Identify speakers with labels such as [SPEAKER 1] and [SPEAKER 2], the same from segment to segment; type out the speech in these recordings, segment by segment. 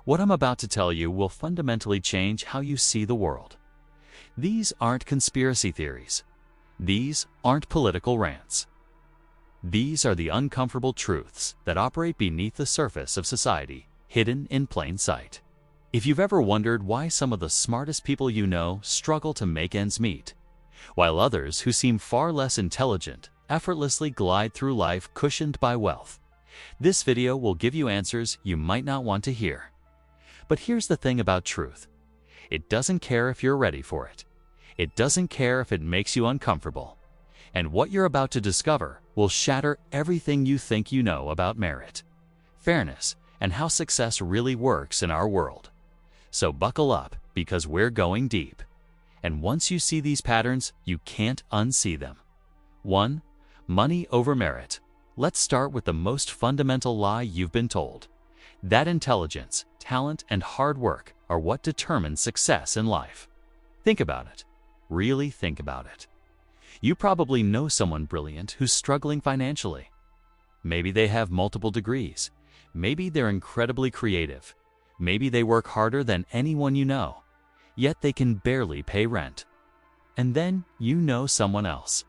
[SPEAKER 1] What I'm about to tell you will fundamentally change how you see the world. These aren't conspiracy theories. These aren't political rants. These are the uncomfortable truths that operate beneath the surface of society, hidden in plain sight. If you've ever wondered why some of the smartest people you know struggle to make ends meet, while others who seem far less intelligent effortlessly glide through life cushioned by wealth, this video will give you answers you might not want to hear. But here's the thing about truth. It doesn't care if you're ready for it. It doesn't care if it makes you uncomfortable. And what you're about to discover will shatter everything you think you know about merit, fairness, and how success really works in our world. So buckle up, because we're going deep. And once you see these patterns, you can't unsee them. 1. Money over merit. Let's start with the most fundamental lie you've been told: that intelligence, talent, and hard work are what determine success in life. Think about it. Really think about it. You probably know someone brilliant who's struggling financially. Maybe they have multiple degrees. Maybe they're incredibly creative. Maybe they work harder than anyone you know, yet they can barely pay rent. And then you know someone else.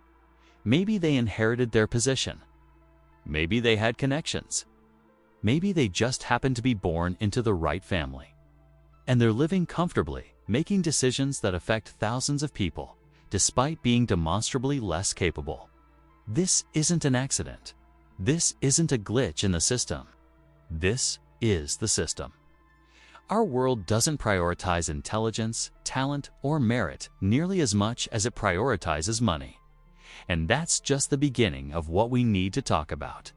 [SPEAKER 1] Maybe they inherited their position. Maybe they had connections. Maybe they just happened to be born into the right family. And they're living comfortably, making decisions that affect thousands of people, despite being demonstrably less capable. This isn't an accident. This isn't a glitch in the system. This is the system. Our world doesn't prioritize intelligence, talent, or merit nearly as much as it prioritizes money. And that's just the beginning of what we need to talk about.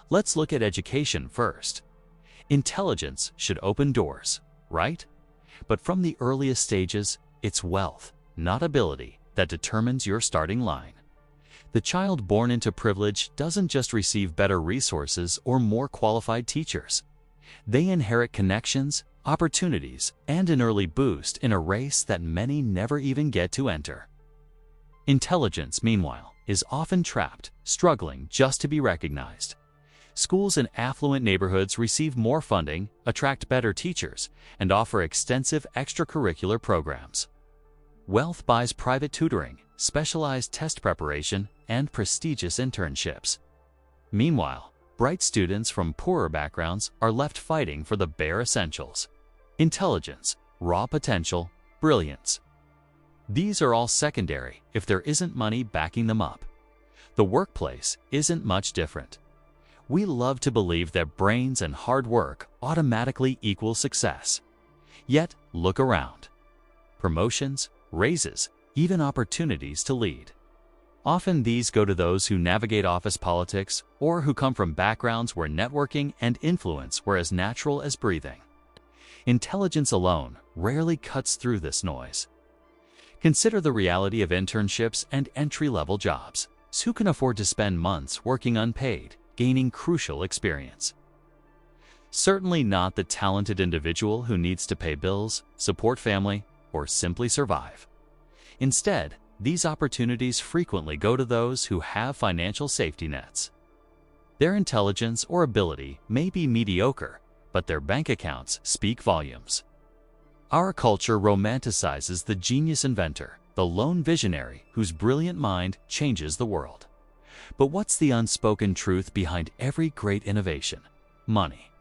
[SPEAKER 1] Let's look at education first. Intelligence should open doors, right? But from the earliest stages, it's wealth, not ability, that determines your starting line. The child born into privilege doesn't just receive better resources or more qualified teachers. They inherit connections, opportunities, and an early boost in a race that many never even get to enter. Intelligence, meanwhile, is often trapped, struggling just to be recognized. Schools in affluent neighborhoods receive more funding, attract better teachers, and offer extensive extracurricular programs. Wealth buys private tutoring, specialized test preparation, and prestigious internships. Meanwhile, bright students from poorer backgrounds are left fighting for the bare essentials: intelligence, raw potential, brilliance. These are all secondary if there isn't money backing them up. The workplace isn't much different. We love to believe that brains and hard work automatically equal success. Yet, look around. Promotions, raises, even opportunities to lead. Often these go to those who navigate office politics or who come from backgrounds where networking and influence were as natural as breathing. Intelligence alone rarely cuts through this noise. Consider the reality of internships and entry-level jobs. Who can afford to spend months working unpaid, gaining crucial experience? Certainly not the talented individual who needs to pay bills, support family, or simply survive. Instead, these opportunities frequently go to those who have financial safety nets. Their intelligence or ability may be mediocre, but their bank accounts speak volumes. Our culture romanticizes the genius inventor, the lone visionary whose brilliant mind changes the world. But what's the unspoken truth behind every great innovation? Money.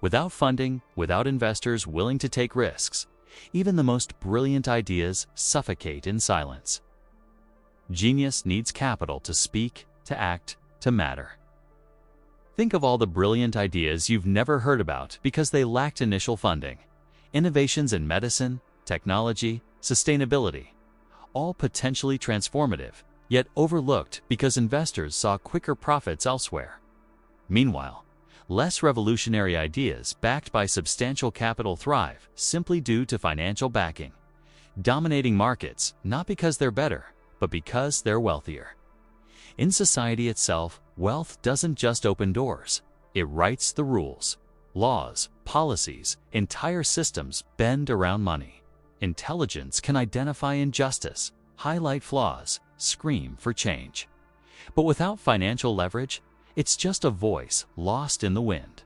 [SPEAKER 1] Without funding, without investors willing to take risks, even the most brilliant ideas suffocate in silence. Genius needs capital to speak, to act, to matter. Think of all the brilliant ideas you've never heard about because they lacked initial funding. Innovations in medicine, technology, sustainability, all potentially transformative, yet overlooked because investors saw quicker profits elsewhere. Meanwhile, less revolutionary ideas backed by substantial capital thrive simply due to financial backing, dominating markets not because they're better, but because they're wealthier. In society itself, wealth doesn't just open doors, it writes the rules. Laws, policies, entire systems bend around money. Intelligence can identify injustice, highlight flaws, scream for change. But without financial leverage, it's just a voice lost in the wind.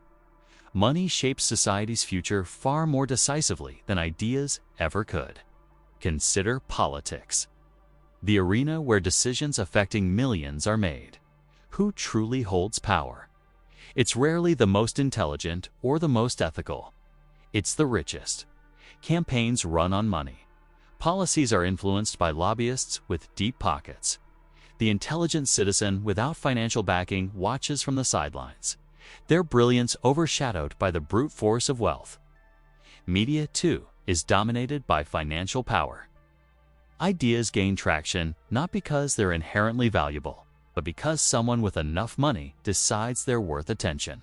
[SPEAKER 1] Money shapes society's future far more decisively than ideas ever could. Consider politics, the arena where decisions affecting millions are made. Who truly holds power? It's rarely the most intelligent or the most ethical. It's the richest. Campaigns run on money. Policies are influenced by lobbyists with deep pockets. The intelligent citizen without financial backing watches from the sidelines, their brilliance overshadowed by the brute force of wealth. Media, too, is dominated by financial power. Ideas gain traction not because they're inherently valuable, but because someone with enough money decides they're worth attention.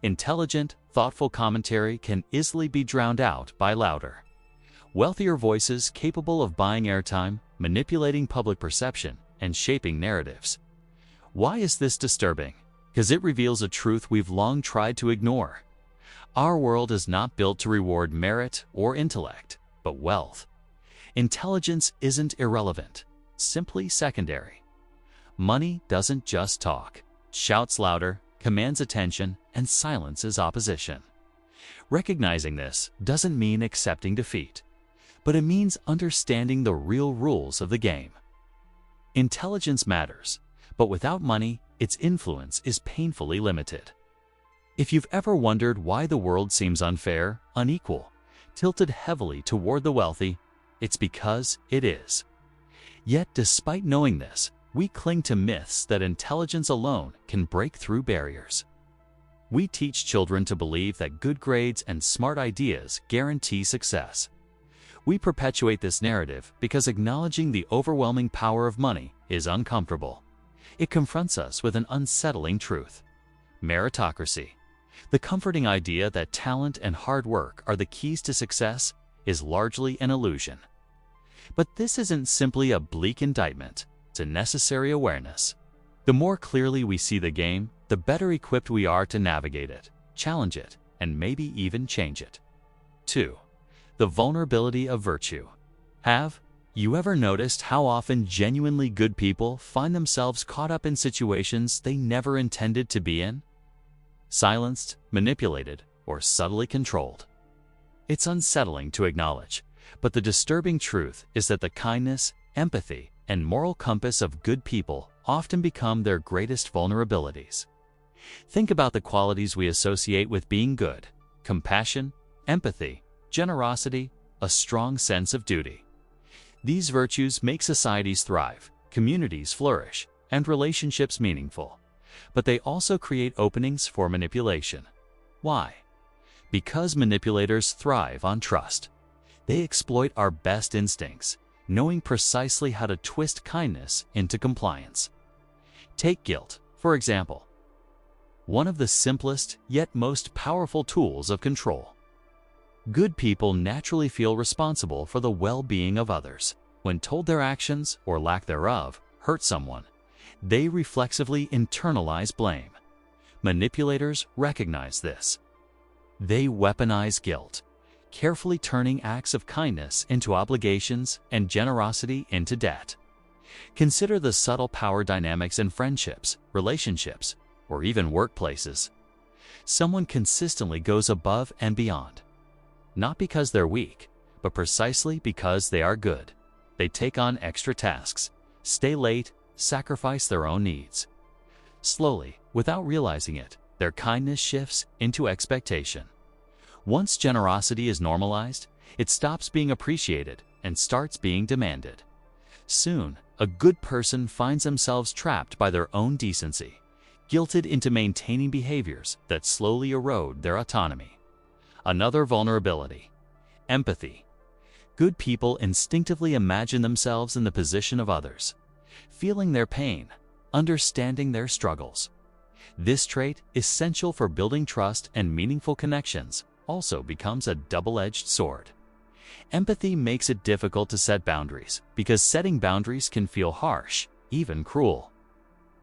[SPEAKER 1] Intelligent, thoughtful commentary can easily be drowned out by louder, wealthier voices capable of buying airtime, manipulating public perception, and shaping narratives. Why is this disturbing? Because it reveals a truth we've long tried to ignore. Our world is not built to reward merit or intellect, but wealth. Intelligence isn't irrelevant, simply secondary. Money doesn't just talk, shouts louder, commands attention, and silences opposition. Recognizing this doesn't mean accepting defeat, but it means understanding the real rules of the game. Intelligence matters, but without money, its influence is painfully limited. If you've ever wondered why the world seems unfair, unequal, tilted heavily toward the wealthy, it's because it is. Yet, despite knowing this, we cling to myths that intelligence alone can break through barriers. We teach children to believe that good grades and smart ideas guarantee success. We perpetuate this narrative because acknowledging the overwhelming power of money is uncomfortable. It confronts us with an unsettling truth: meritocracy. The comforting idea that talent and hard work are the keys to success is largely an illusion. But this isn't simply a bleak indictment, it's a necessary awareness. The more clearly we see the game, the better equipped we are to navigate it, challenge it, and maybe even change it. 2. The vulnerability of virtue. Have you ever noticed how often genuinely good people find themselves caught up in situations they never intended to be in? Silenced, manipulated, or subtly controlled. It's unsettling to acknowledge, but the disturbing truth is that the kindness, empathy, and moral compass of good people often become their greatest vulnerabilities. Think about the qualities we associate with being good: compassion, empathy, generosity, a strong sense of duty. These virtues make societies thrive, communities flourish, and relationships meaningful. But they also create openings for manipulation. Why? Because manipulators thrive on trust. They exploit our best instincts, knowing precisely how to twist kindness into compliance. Take guilt, for example. One of the simplest yet most powerful tools of control. Good people naturally feel responsible for the well-being of others. When told their actions, or lack thereof, hurt someone, they reflexively internalize blame. Manipulators recognize this. They weaponize guilt, carefully turning acts of kindness into obligations and generosity into debt. Consider the subtle power dynamics in friendships, relationships, or even workplaces. Someone consistently goes above and beyond, not because they're weak, but precisely because they are good. They take on extra tasks, stay late, sacrifice their own needs. Slowly, without realizing it, their kindness shifts into expectation. Once generosity is normalized, it stops being appreciated and starts being demanded. Soon, a good person finds themselves trapped by their own decency, guilted into maintaining behaviors that slowly erode their autonomy. Another vulnerability: empathy. Good people instinctively imagine themselves in the position of others, feeling their pain, understanding their struggles. This trait, essential for building trust and meaningful connections, also becomes a double-edged sword. Empathy makes it difficult to set boundaries, because setting boundaries can feel harsh, even cruel.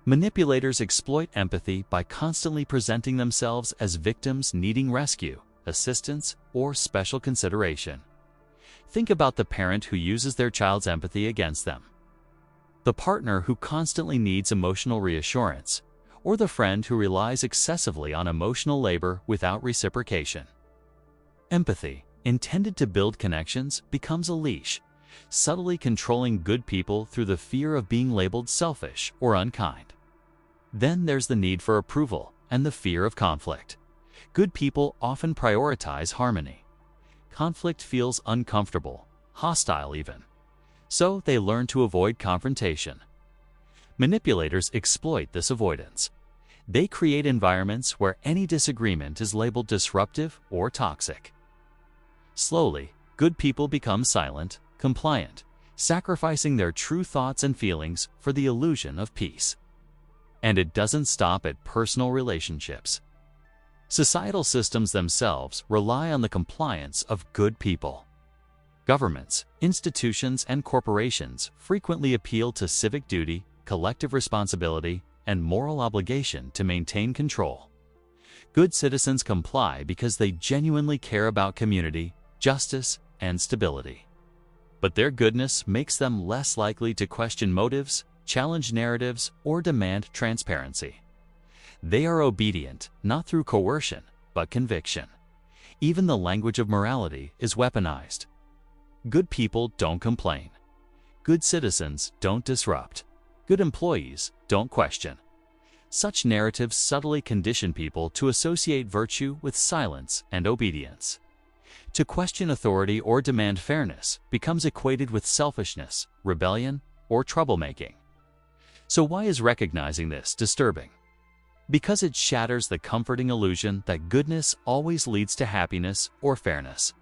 [SPEAKER 1] Manipulators exploit empathy by constantly presenting themselves as victims needing rescue, assistance, or special consideration. Think about the parent who uses their child's empathy against them, the partner who constantly needs emotional reassurance, or the friend who relies excessively on emotional labor without reciprocation. Empathy, intended to build connections, becomes a leash, subtly controlling good people through the fear of being labeled selfish or unkind. Then there's the need for approval and the fear of conflict. Good people often prioritize harmony. Conflict feels uncomfortable, hostile even. So they learn to avoid confrontation. Manipulators exploit this avoidance. They create environments where any disagreement is labeled disruptive or toxic. Slowly, good people become silent, compliant, sacrificing their true thoughts and feelings for the illusion of peace. And it doesn't stop at personal relationships. Societal systems themselves rely on the compliance of good people. Governments, institutions, and corporations frequently appeal to civic duty, collective responsibility, and moral obligation to maintain control. Good citizens comply because they genuinely care about community, justice, and stability. But their goodness makes them less likely to question motives, challenge narratives, or demand transparency. They are obedient, not through coercion, but conviction. Even the language of morality is weaponized. Good people don't complain. Good citizens don't disrupt. Good employees don't question. Such narratives subtly condition people to associate virtue with silence and obedience. To question authority or demand fairness becomes equated with selfishness, rebellion, or troublemaking. So why is recognizing this disturbing? Because it shatters the comforting illusion that goodness always leads to happiness or fairness.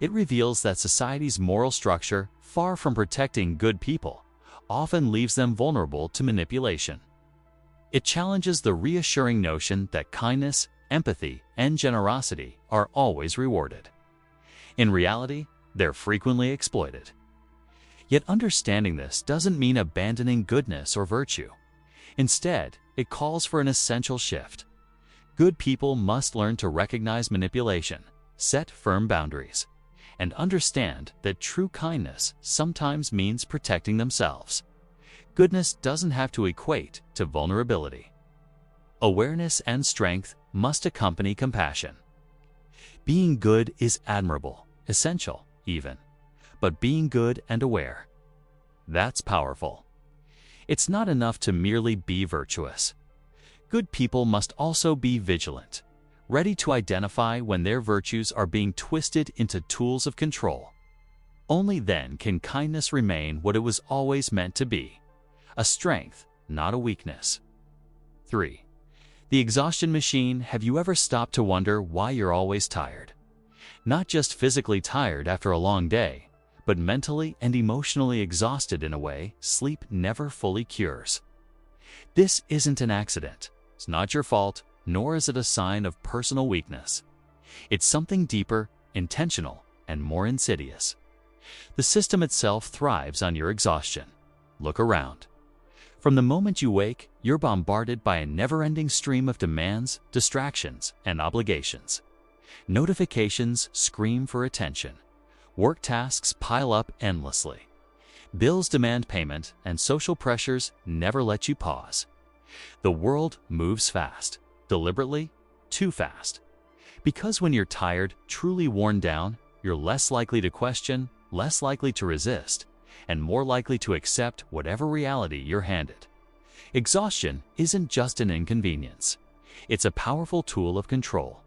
[SPEAKER 1] It reveals that society's moral structure, far from protecting good people, often leaves them vulnerable to manipulation. It challenges the reassuring notion that kindness, empathy, and generosity are always rewarded. In reality, they're frequently exploited. Yet understanding this doesn't mean abandoning goodness or virtue. Instead, it calls for an essential shift. Good people must learn to recognize manipulation, set firm boundaries, and understand that true kindness sometimes means protecting themselves. Goodness doesn't have to equate to vulnerability. Awareness and strength must accompany compassion. Being good is admirable, essential even, but being good and aware, that's powerful. It's not enough to merely be virtuous. Good people must also be vigilant, ready to identify when their virtues are being twisted into tools of control. Only then can kindness remain what it was always meant to be, a strength, not a weakness. 3. The exhaustion machine. Have you ever stopped to wonder why you're always tired? Not just physically tired after a long day, but mentally and emotionally exhausted in a way sleep never fully cures. This isn't an accident. It's not your fault, nor is it a sign of personal weakness. It's something deeper, intentional, and more insidious. The system itself thrives on your exhaustion. Look around. From the moment you wake, you're bombarded by a never-ending stream of demands, distractions, and obligations. Notifications scream for attention. Work tasks pile up endlessly. Bills demand payment, and social pressures never let you pause. The world moves fast, deliberately, too fast. Because when you're tired, truly worn down, you're less likely to question, less likely to resist, and more likely to accept whatever reality you're handed. Exhaustion isn't just an inconvenience. It's a powerful tool of control.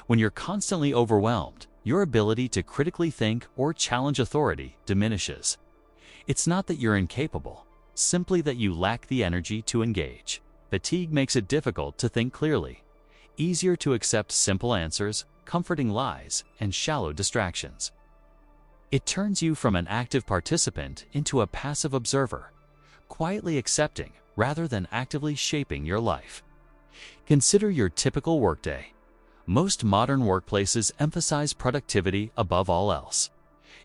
[SPEAKER 1] When you're constantly overwhelmed, your ability to critically think or challenge authority diminishes. It's not that you're incapable, simply that you lack the energy to engage. Fatigue makes it difficult to think clearly, easier to accept simple answers, comforting lies, and shallow distractions. It turns you from an active participant into a passive observer, quietly accepting rather than actively shaping your life. Consider your typical workday. Most modern workplaces emphasize productivity above all else.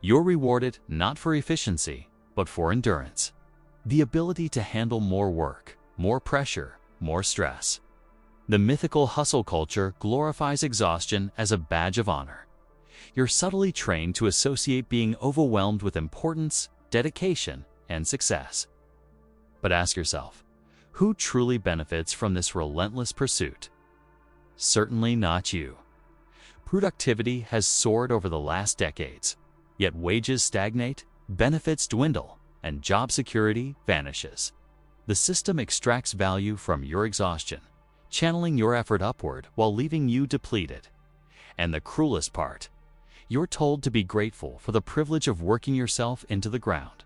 [SPEAKER 1] You're rewarded not for efficiency, but for endurance. The ability to handle more work, more pressure, more stress. The mythical hustle culture glorifies exhaustion as a badge of honor. You're subtly trained to associate being overwhelmed with importance, dedication, and success. But ask yourself, Who truly benefits from this relentless pursuit? Certainly not you. Productivity has soared over the last decades, yet wages stagnate, benefits dwindle, and job security vanishes. The system extracts value from your exhaustion, channeling your effort upward while leaving you depleted. And the cruelest part, you're told to be grateful for the privilege of working yourself into the ground.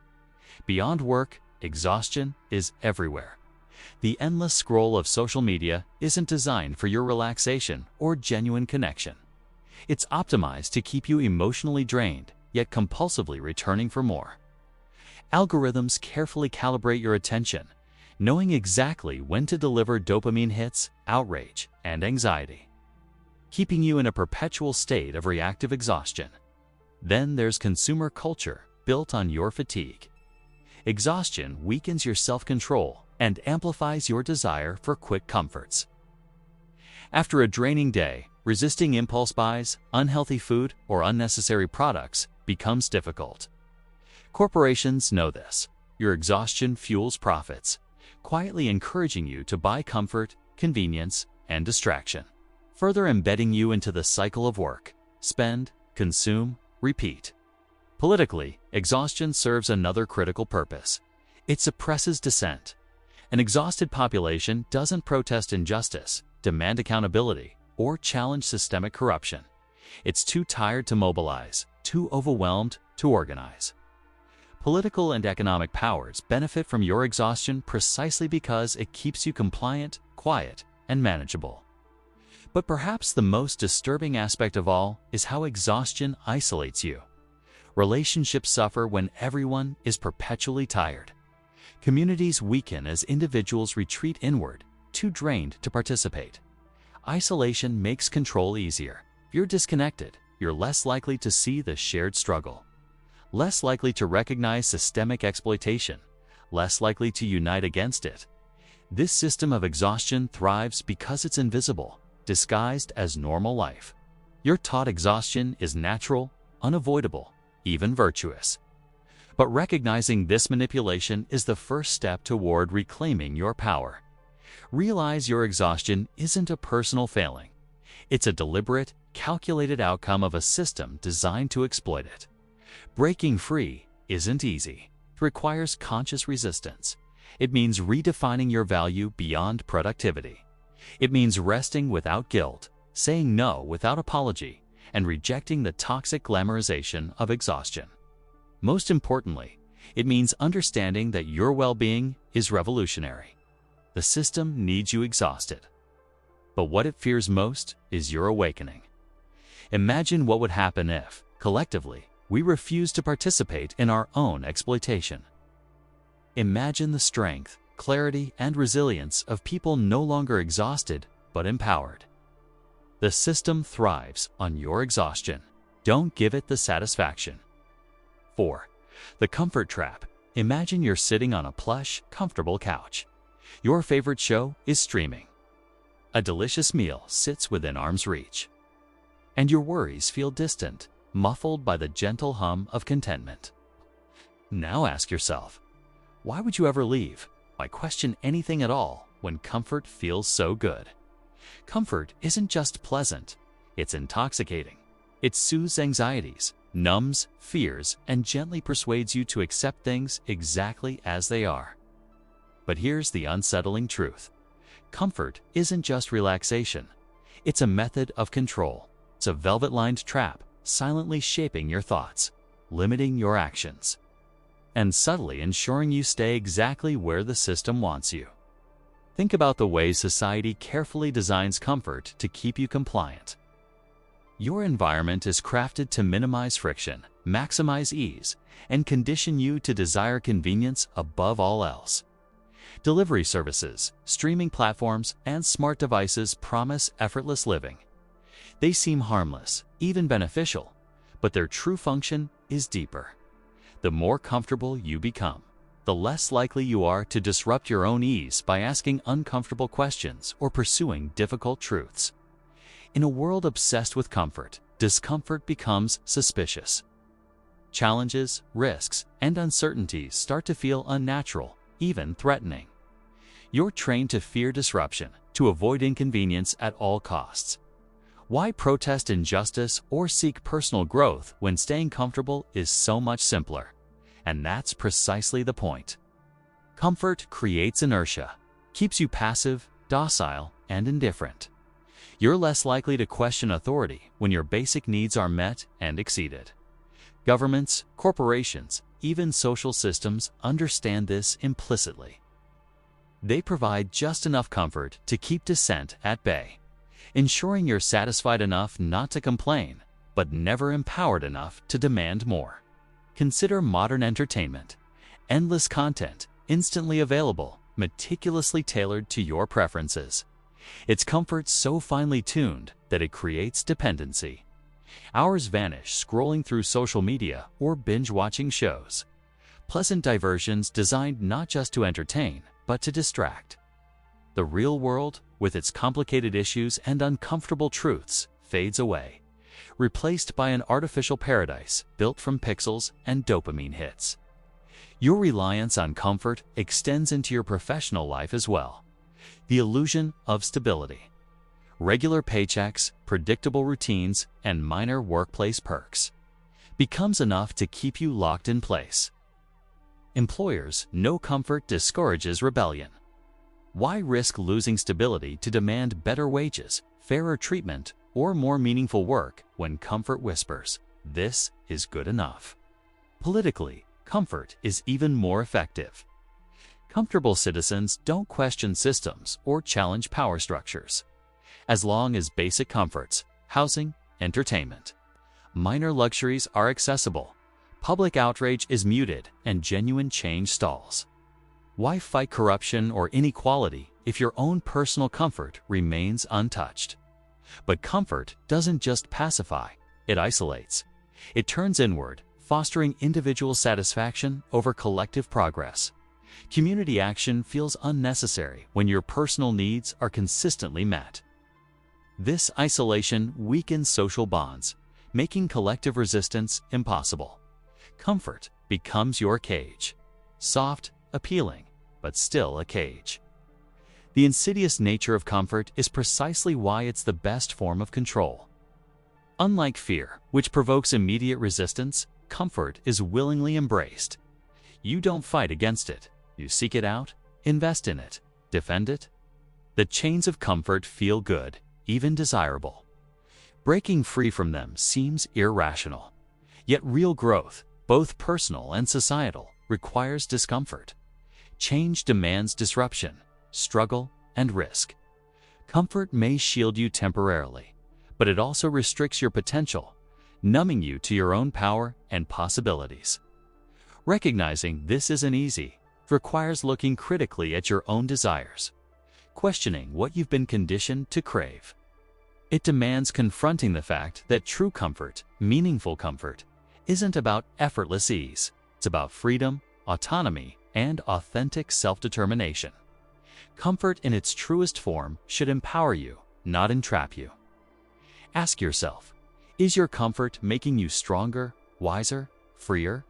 [SPEAKER 1] Beyond work, exhaustion is everywhere. The endless scroll of social media isn't designed for your relaxation or genuine connection. It's optimized to keep you emotionally drained, yet compulsively returning for more. Algorithms carefully calibrate your attention, knowing exactly when to deliver dopamine hits, outrage, and anxiety, keeping you in a perpetual state of reactive exhaustion. Then there's consumer culture built on your fatigue. Exhaustion weakens your self-control and amplifies your desire for quick comforts. After a draining day, resisting impulse buys, unhealthy food, or unnecessary products becomes difficult. Corporations know this. Your exhaustion fuels profits, quietly encouraging you to buy comfort, convenience, and distraction, further embedding you into the cycle of work, spend, consume, repeat. Politically, exhaustion serves another critical purpose. It suppresses dissent. An exhausted population doesn't protest injustice, demand accountability, or challenge systemic corruption. It's too tired to mobilize, too overwhelmed to organize. Political and economic powers benefit from your exhaustion precisely because it keeps you compliant, quiet, and manageable. But perhaps the most disturbing aspect of all is how exhaustion isolates you. Relationships suffer when everyone is perpetually tired. Communities weaken as individuals retreat inward, too drained to participate. Isolation makes control easier. If you're disconnected, you're less likely to see the shared struggle, less likely to recognize systemic exploitation, less likely to unite against it. This system of exhaustion thrives because it's invisible, disguised as normal life. You're taught exhaustion is natural, unavoidable, even virtuous. But recognizing this manipulation is the first step toward reclaiming your power. Realize your exhaustion isn't a personal failing. It's a deliberate, calculated outcome of a system designed to exploit it. Breaking free isn't easy. It requires conscious resistance. It means redefining your value beyond productivity. It means resting without guilt, saying no without apology, and rejecting the toxic glamorization of exhaustion. Most importantly, it means understanding that your well-being is revolutionary. The system needs you exhausted. But what it fears most is your awakening. Imagine what would happen if, collectively, we refuse to participate in our own exploitation. Imagine the strength, clarity, and resilience of people no longer exhausted but empowered. The system thrives on your exhaustion. Don't give it the satisfaction. 4. The comfort trap. Imagine you're sitting on a plush, comfortable couch. Your favorite show is streaming. A delicious meal sits within arm's reach. And your worries feel distant, muffled by the gentle hum of contentment. Now ask yourself, why would you ever leave? Why question anything at all when comfort feels so good? Comfort isn't just pleasant, it's intoxicating. It soothes anxieties, numbs fears, and gently persuades you to accept things exactly as they are. But here's the unsettling truth. Comfort isn't just relaxation. It's a method of control. It's a velvet-lined trap, silently shaping your thoughts, limiting your actions, and subtly ensuring you stay exactly where the system wants you. Think about the way society carefully designs comfort to keep you compliant. Your environment is crafted to minimize friction, maximize ease, and condition you to desire convenience above all else. Delivery services, streaming platforms, and smart devices promise effortless living. They seem harmless, even beneficial, but their true function is deeper. The more comfortable you become, the less likely you are to disrupt your own ease by asking uncomfortable questions or pursuing difficult truths. In a world obsessed with comfort, discomfort becomes suspicious. Challenges, risks, and uncertainties start to feel unnatural, even threatening. You're trained to fear disruption, to avoid inconvenience at all costs. Why protest injustice or seek personal growth when staying comfortable is so much simpler? And that's precisely the point. Comfort creates inertia, keeps you passive, docile, and indifferent. You're less likely to question authority when your basic needs are met and exceeded. Governments, corporations, even social systems understand this implicitly. They provide just enough comfort to keep dissent at bay, ensuring you're satisfied enough not to complain, but never empowered enough to demand more. Consider modern entertainment. Endless content, instantly available, meticulously tailored to your preferences. Its comfort so finely tuned that it creates dependency. Hours vanish scrolling through social media or binge-watching shows. Pleasant diversions designed not just to entertain, but to distract. The real world, with its complicated issues and uncomfortable truths, fades away, replaced by an artificial paradise built from pixels and dopamine hits. Your reliance on comfort extends into your professional life as well. The illusion of stability. Regular paychecks, predictable routines, and minor workplace perks becomes enough to keep you locked in place. Employers know comfort discourages rebellion. Why risk losing stability to demand better wages, fairer treatment, or more meaningful work when comfort whispers, "This is good enough"? Politically, comfort is even more effective. Comfortable citizens don't question systems or challenge power structures. As long as basic comforts, housing, entertainment, minor luxuries are accessible, public outrage is muted and genuine change stalls. Why fight corruption or inequality if your own personal comfort remains untouched? But comfort doesn't just pacify, it isolates. It turns inward, fostering individual satisfaction over collective progress. Community action feels unnecessary when your personal needs are consistently met. This isolation weakens social bonds, making collective resistance impossible. Comfort becomes your cage. Soft, appealing, but still a cage. The insidious nature of comfort is precisely why it's the best form of control. Unlike fear, which provokes immediate resistance, comfort is willingly embraced. You don't fight against it. You seek it out, invest in it, defend it. The chains of comfort feel good, even desirable. Breaking free from them seems irrational. Yet real growth, both personal and societal, requires discomfort. Change demands disruption, struggle, and risk. Comfort may shield you temporarily, but it also restricts your potential, numbing you to your own power and possibilities. Recognizing this isn't easy requires looking critically at your own desires, questioning what you've been conditioned to crave. It demands confronting the fact that true comfort, meaningful comfort, isn't about effortless ease. It's about freedom, autonomy, and authentic self-determination. Comfort in its truest form should empower you, not entrap you. Ask yourself, is your comfort making you stronger, wiser, freer?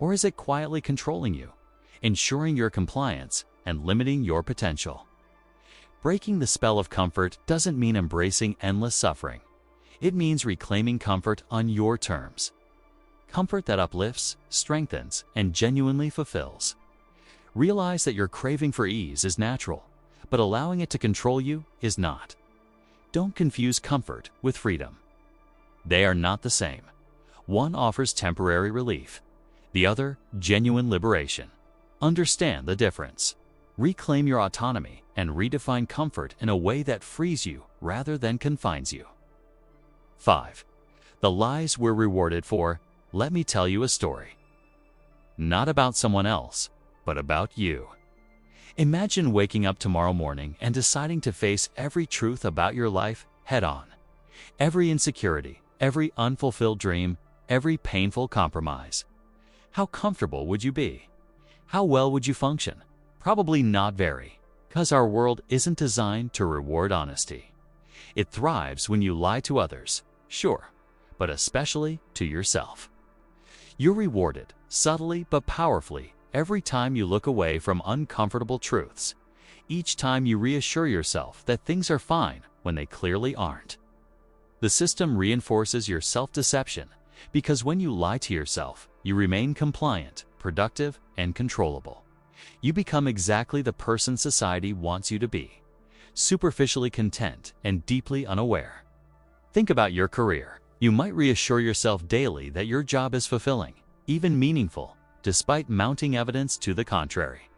[SPEAKER 1] Or is it quietly controlling you, ensuring your compliance and limiting your potential? Breaking the spell of comfort doesn't mean embracing endless suffering. It means reclaiming comfort on your terms. Comfort that uplifts, strengthens, and genuinely fulfills. Realize that your craving for ease is natural, but allowing it to control you is not. Don't confuse comfort with freedom. They are not the same. One offers temporary relief, the other, genuine liberation. Understand the difference. Reclaim your autonomy and redefine comfort in a way that frees you rather than confines you. 5. The lies we're rewarded for. Let me tell you a story. Not about someone else, but about you. Imagine waking up tomorrow morning and deciding to face every truth about your life head-on. Every insecurity, every unfulfilled dream, every painful compromise. How comfortable would you be? How well would you function? Probably not very, because our world isn't designed to reward honesty. It thrives when you lie to others, sure, but especially to yourself. You're rewarded, subtly but powerfully, every time you look away from uncomfortable truths, each time you reassure yourself that things are fine when they clearly aren't. The system reinforces your self-deception because when you lie to yourself, you remain compliant, productive, and controllable. You become exactly the person society wants you to be, superficially content and deeply unaware. Think about your career. You might reassure yourself daily that your job is fulfilling, even meaningful, despite mounting evidence to the contrary.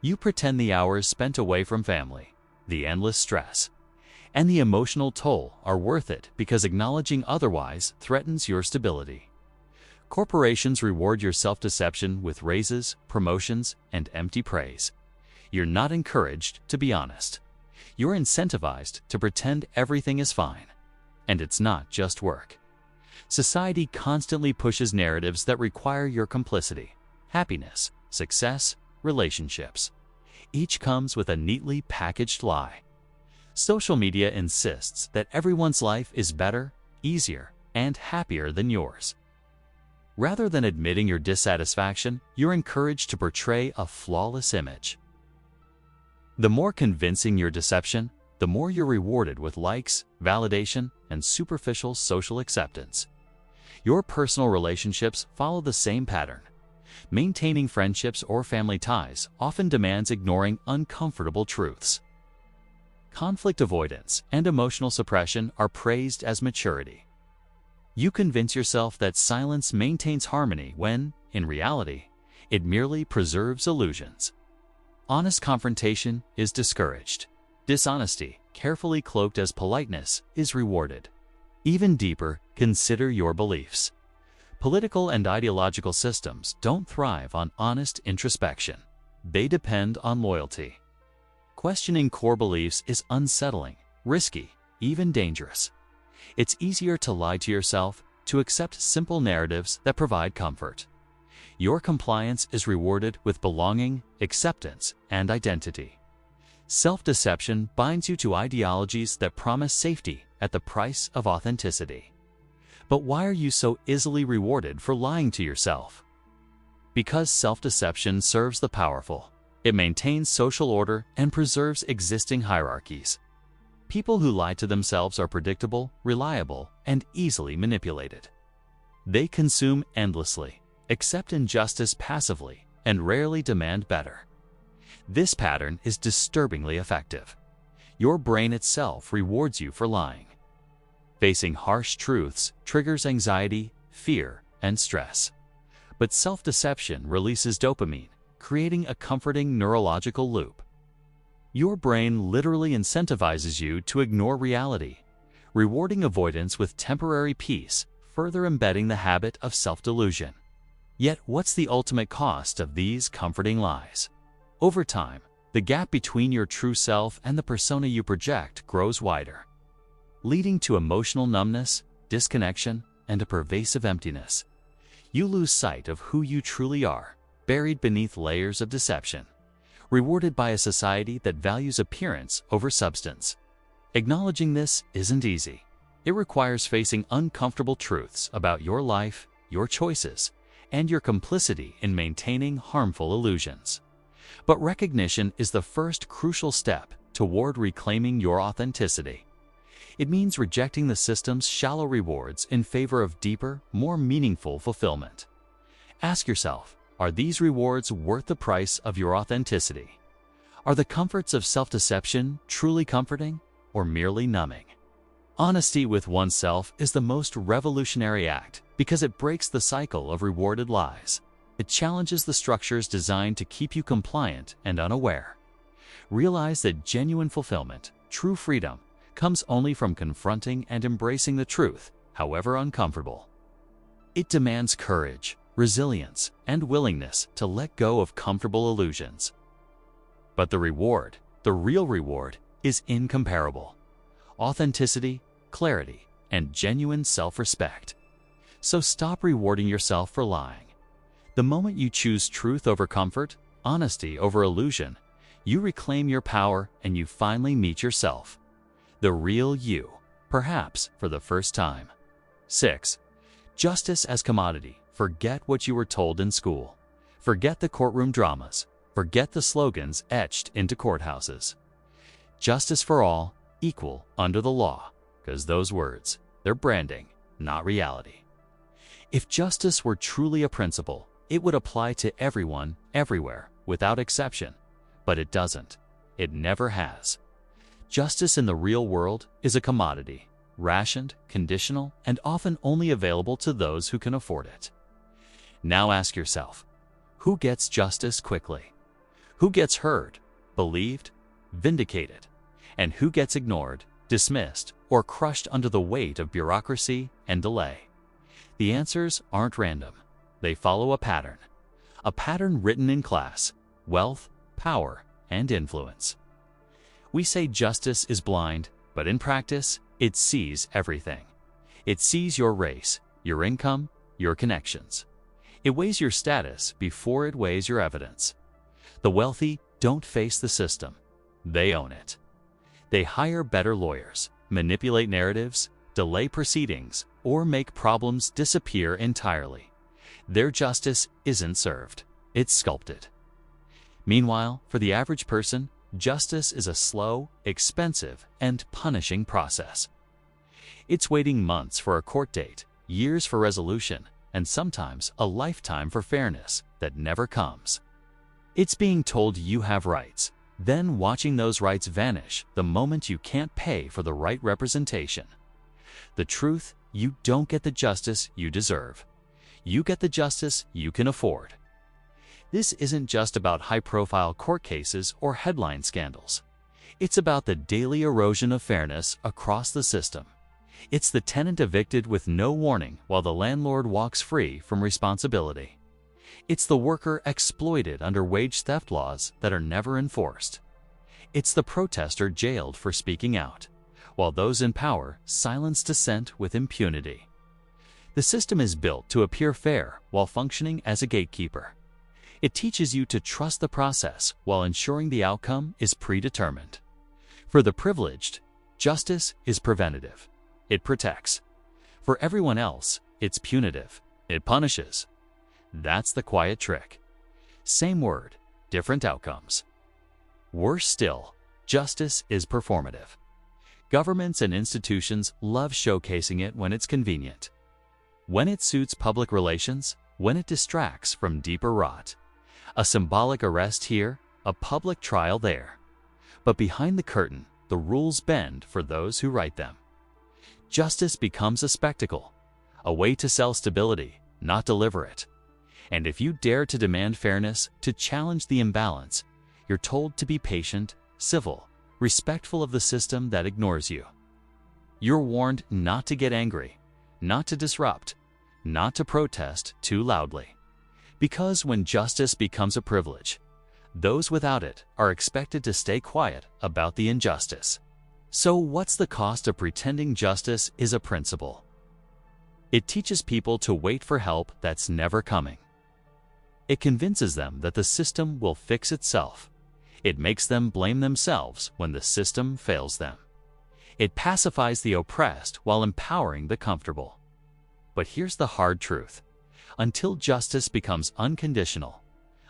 [SPEAKER 1] You pretend the hours spent away from family, the endless stress, and the emotional toll are worth it because acknowledging otherwise threatens your stability. Corporations reward your self-deception with raises, promotions, and empty praise. You're not encouraged to be honest. You're incentivized to pretend everything is fine. And it's not just work. Society constantly pushes narratives that require your complicity: happiness, success, relationships. Each comes with a neatly packaged lie. Social media insists that everyone's life is better, easier, and happier than yours. Rather than admitting your dissatisfaction, you're encouraged to portray a flawless image. The more convincing your deception, the more you're rewarded with likes, validation, and superficial social acceptance. Your personal relationships follow the same pattern. Maintaining friendships or family ties often demands ignoring uncomfortable truths. Conflict avoidance and emotional suppression are praised as maturity. You convince yourself that silence maintains harmony when, in reality, it merely preserves illusions. Honest confrontation is discouraged. Dishonesty, carefully cloaked as politeness, is rewarded. Even deeper, consider your beliefs. Political and ideological systems don't thrive on honest introspection. They depend on loyalty. Questioning core beliefs is unsettling, risky, even dangerous. It's easier to lie to yourself, to accept simple narratives that provide comfort. Your compliance is rewarded with belonging, acceptance, and identity. Self-deception binds you to ideologies that promise safety at the price of authenticity. But why are you so easily rewarded for lying to yourself? Because self-deception serves the powerful. It maintains social order and preserves existing hierarchies. People who lie to themselves are predictable, reliable, and easily manipulated. They consume endlessly, accept injustice passively, and rarely demand better. This pattern is disturbingly effective. Your brain itself rewards you for lying. Facing harsh truths triggers anxiety, fear, and stress. But self-deception releases dopamine, creating a comforting neurological loop. Your brain literally incentivizes you to ignore reality, rewarding avoidance with temporary peace, further embedding the habit of self-delusion. Yet, what's the ultimate cost of these comforting lies? Over time, the gap between your true self and the persona you project grows wider, leading to emotional numbness, disconnection, and a pervasive emptiness. You lose sight of who you truly are, buried beneath layers of deception, rewarded by a society that values appearance over substance. Acknowledging this isn't easy. It requires facing uncomfortable truths about your life, your choices, and your complicity in maintaining harmful illusions. But recognition is the first crucial step toward reclaiming your authenticity. It means rejecting the system's shallow rewards in favor of deeper, more meaningful fulfillment. Ask yourself, are these rewards worth the price of your authenticity? Are the comforts of self-deception truly comforting or merely numbing? Honesty with oneself is the most revolutionary act because it breaks the cycle of rewarded lies. It challenges the structures designed to keep you compliant and unaware. Realize that genuine fulfillment, true freedom, comes only from confronting and embracing the truth, however uncomfortable. It demands courage, resilience, and willingness to let go of comfortable illusions. But the reward, the real reward, is incomparable. Authenticity, clarity, and genuine self-respect. So stop rewarding yourself for lying. The moment you choose truth over comfort, honesty over illusion, you reclaim your power and you finally meet yourself. The real you, perhaps for the first time. 6. Justice as commodity. Forget what you were told in school. Forget the courtroom dramas. Forget the slogans etched into courthouses. Justice for all, equal under the law, because those words, they're branding, not reality. If justice were truly a principle, it would apply to everyone, everywhere, without exception. But it doesn't. It never has. Justice in the real world is a commodity, rationed, conditional, and often only available to those who can afford it. Now ask yourself, who gets justice quickly? Who gets heard, believed, vindicated? And who gets ignored, dismissed, or crushed under the weight of bureaucracy and delay? The answers aren't random. They follow a pattern written in class, wealth, power, and influence. We say justice is blind, but in practice, it sees everything. It sees your race, your income, your connections. It weighs your status before it weighs your evidence. The wealthy don't face the system. They own it. They hire better lawyers, manipulate narratives, delay proceedings, or make problems disappear entirely. Their justice isn't served. It's sculpted. Meanwhile, for the average person, justice is a slow, expensive, and punishing process. It's waiting months for a court date, years for resolution, and sometimes a lifetime for fairness that never comes. It's being told you have rights, then watching those rights vanish the moment you can't pay for the right representation. The truth, you don't get the justice you deserve. You get the justice you can afford. This isn't just about high-profile court cases or headline scandals. It's about the daily erosion of fairness across the system. It's the tenant evicted with no warning while the landlord walks free from responsibility. It's the worker exploited under wage theft laws that are never enforced. It's the protester jailed for speaking out, while those in power silence dissent with impunity. The system is built to appear fair while functioning as a gatekeeper. It teaches you to trust the process while ensuring the outcome is predetermined. For the privileged, justice is preventative. It protects. For everyone else, it's punitive. It punishes. That's the quiet trick. Same word, different outcomes. Worse still, justice is performative. Governments and institutions love showcasing it when it's convenient. When it suits public relations, when it distracts from deeper rot. A symbolic arrest here, a public trial there. But behind the curtain, the rules bend for those who write them. Justice becomes a spectacle, a way to sell stability, not deliver it. And if you dare to demand fairness, to challenge the imbalance, you're told to be patient, civil, respectful of the system that ignores you. You're warned not to get angry, not to disrupt, not to protest too loudly. Because when justice becomes a privilege, those without it are expected to stay quiet about the injustice. So what's the cost of pretending justice is a principle? It teaches people to wait for help that's never coming. It convinces them that the system will fix itself. It makes them blame themselves when the system fails them. It pacifies the oppressed while empowering the comfortable. But here's the hard truth. Until justice becomes unconditional,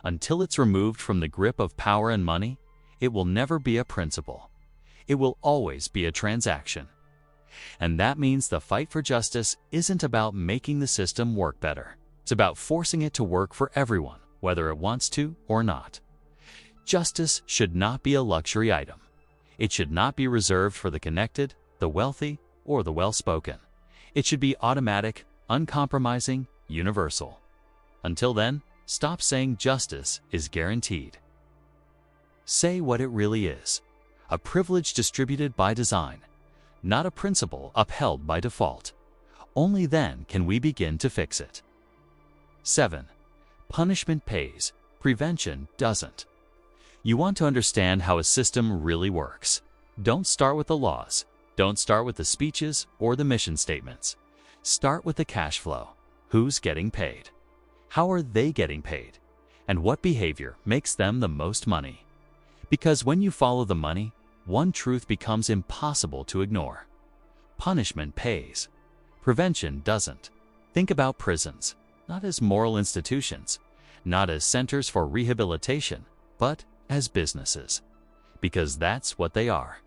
[SPEAKER 1] until it's removed from the grip of power and money, it will never be a principle. It will always be a transaction. And that means the fight for justice isn't about making the system work better. It's about forcing it to work for everyone, whether it wants to or not. Justice should not be a luxury item. It should not be reserved for the connected, the wealthy, or the well-spoken. It should be automatic, uncompromising, universal. Until then, stop saying justice is guaranteed. Say what it really is. A privilege distributed by design, not a principle upheld by default. Only then can we begin to fix it. 7. Punishment pays, prevention doesn't. You want to understand how a system really works. Don't start with the laws. Don't start with the speeches or the mission statements. Start with the cash flow. Who's getting paid? How are they getting paid? And what behavior makes them the most money? Because when you follow the money, one truth becomes impossible to ignore. Punishment pays. Prevention doesn't. Think about prisons, not as moral institutions, not as centers for rehabilitation, but as businesses. Because that's what they are.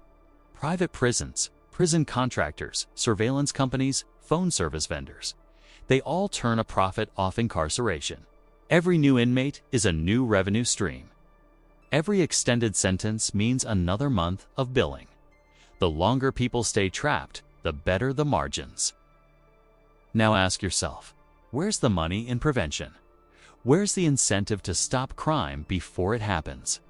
[SPEAKER 1] Private prisons, prison contractors, surveillance companies, phone service vendors. They all turn a profit off incarceration. Every new inmate is a new revenue stream. Every extended sentence means another month of billing. The longer people stay trapped, the better the margins. Now ask yourself, where's the money in prevention? Where's the incentive to stop crime before it happens?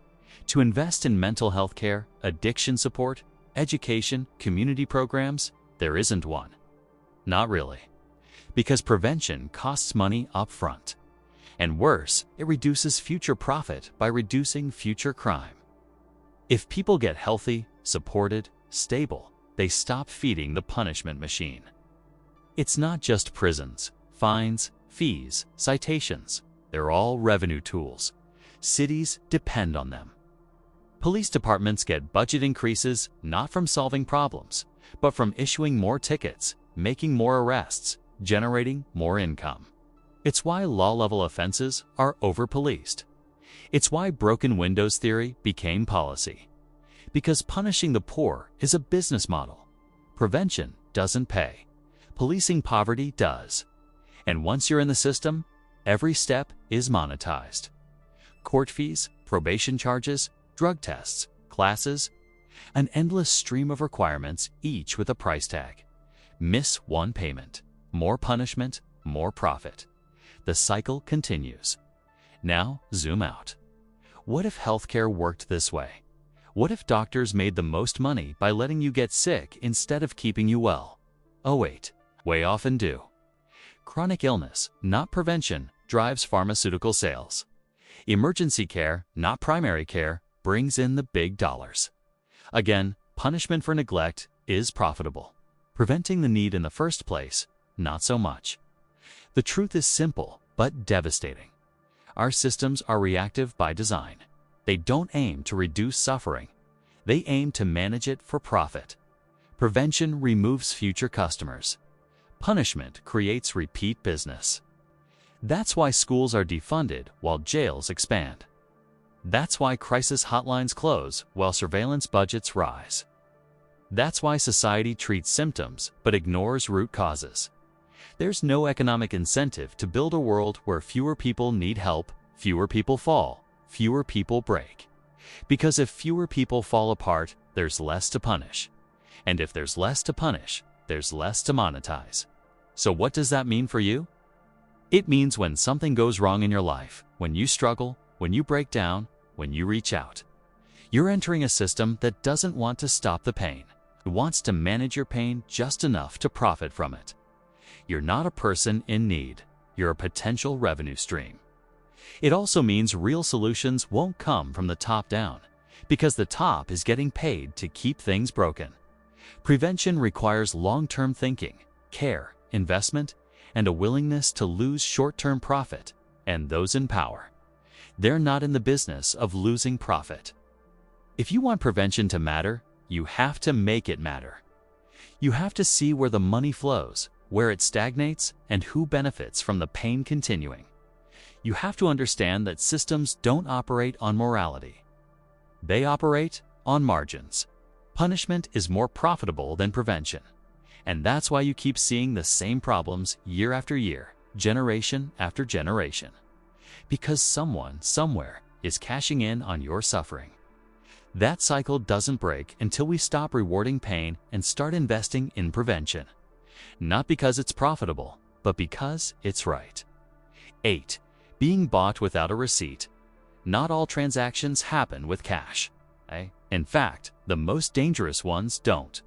[SPEAKER 1] To invest in mental health care, addiction support, education, community programs? There isn't one. Not really. Because prevention costs money up front. And worse, it reduces future profit by reducing future crime. If people get healthy, supported, stable, they stop feeding the punishment machine. It's not just prisons, fines, fees, citations. They're all revenue tools. Cities depend on them. Police departments get budget increases not from solving problems, but from issuing more tickets, making more arrests, generating more income. It's why law-level offenses are over-policed. It's why broken windows theory became policy. Because punishing the poor is a business model. Prevention doesn't pay. Policing poverty does. And once you're in the system, every step is monetized. Court fees, probation charges, drug tests, classes, an endless stream of requirements, each with a price tag. Miss one payment, more punishment, more profit. The cycle continues. Now, zoom out. What if healthcare worked this way? What if doctors made the most money by letting you get sick instead of keeping you well? Oh wait, we often do. Chronic illness, not prevention, drives pharmaceutical sales. Emergency care, not primary care, brings in the big dollars. Again, punishment for neglect is profitable. Preventing the need in the first place, not so much. The truth is simple, but devastating. Our systems are reactive by design. They don't aim to reduce suffering. They aim to manage it for profit. Prevention removes future customers. Punishment creates repeat business. That's why schools are defunded while jails expand. That's why crisis hotlines close while surveillance budgets rise. That's why society treats symptoms but ignores root causes. There's no economic incentive to build a world where fewer people need help, fewer people fall, fewer people break. Because if fewer people fall apart, there's less to punish. And if there's less to punish, there's less to monetize. So what does that mean for you? It means when something goes wrong in your life, when you struggle, when you break down, when you reach out, you're entering a system that doesn't want to stop the pain. It wants to manage your pain just enough to profit from it. You're not a person in need. You're a potential revenue stream. It also means real solutions won't come from the top down, because the top is getting paid to keep things broken. Prevention requires long-term thinking, care, investment, and a willingness to lose short-term profit, and those in power. They're not in the business of losing profit. If you want prevention to matter, you have to make it matter. You have to see where the money flows, where it stagnates, and who benefits from the pain continuing. You have to understand that systems don't operate on morality. They operate on margins. Punishment is more profitable than prevention. And that's why you keep seeing the same problems year after year, generation after generation. Because someone, somewhere, is cashing in on your suffering. That cycle doesn't break until we stop rewarding pain and start investing in prevention. Not because it's profitable, but because it's right. 8. Being bought without a receipt. Not all transactions happen with cash. In fact, the most dangerous ones don't.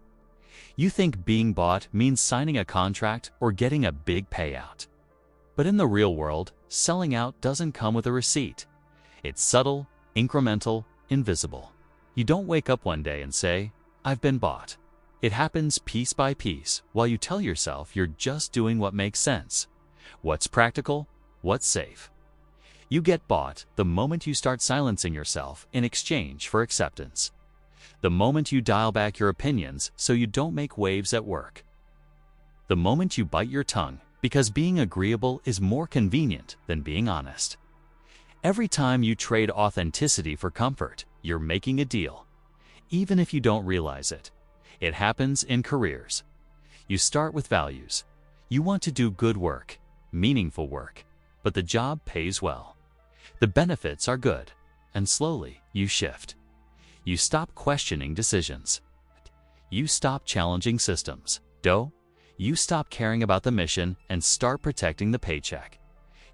[SPEAKER 1] You think being bought means signing a contract or getting a big payout. But in the real world, selling out doesn't come with a receipt. It's subtle, incremental, invisible. You don't wake up one day and say, "I've been bought." It happens piece by piece while you tell yourself you're just doing what makes sense. What's practical? What's safe? You get bought the moment you start silencing yourself in exchange for acceptance. The moment you dial back your opinions so you don't make waves at work. The moment you bite your tongue because being agreeable is more convenient than being honest. Every time you trade authenticity for comfort, you're making a deal, even if you don't realize it. It happens in careers. You start with values. You want to do good work, meaningful work, but the job pays well. The benefits are good, and slowly you shift. You stop questioning decisions. You stop challenging systems. You stop caring about the mission and start protecting the paycheck.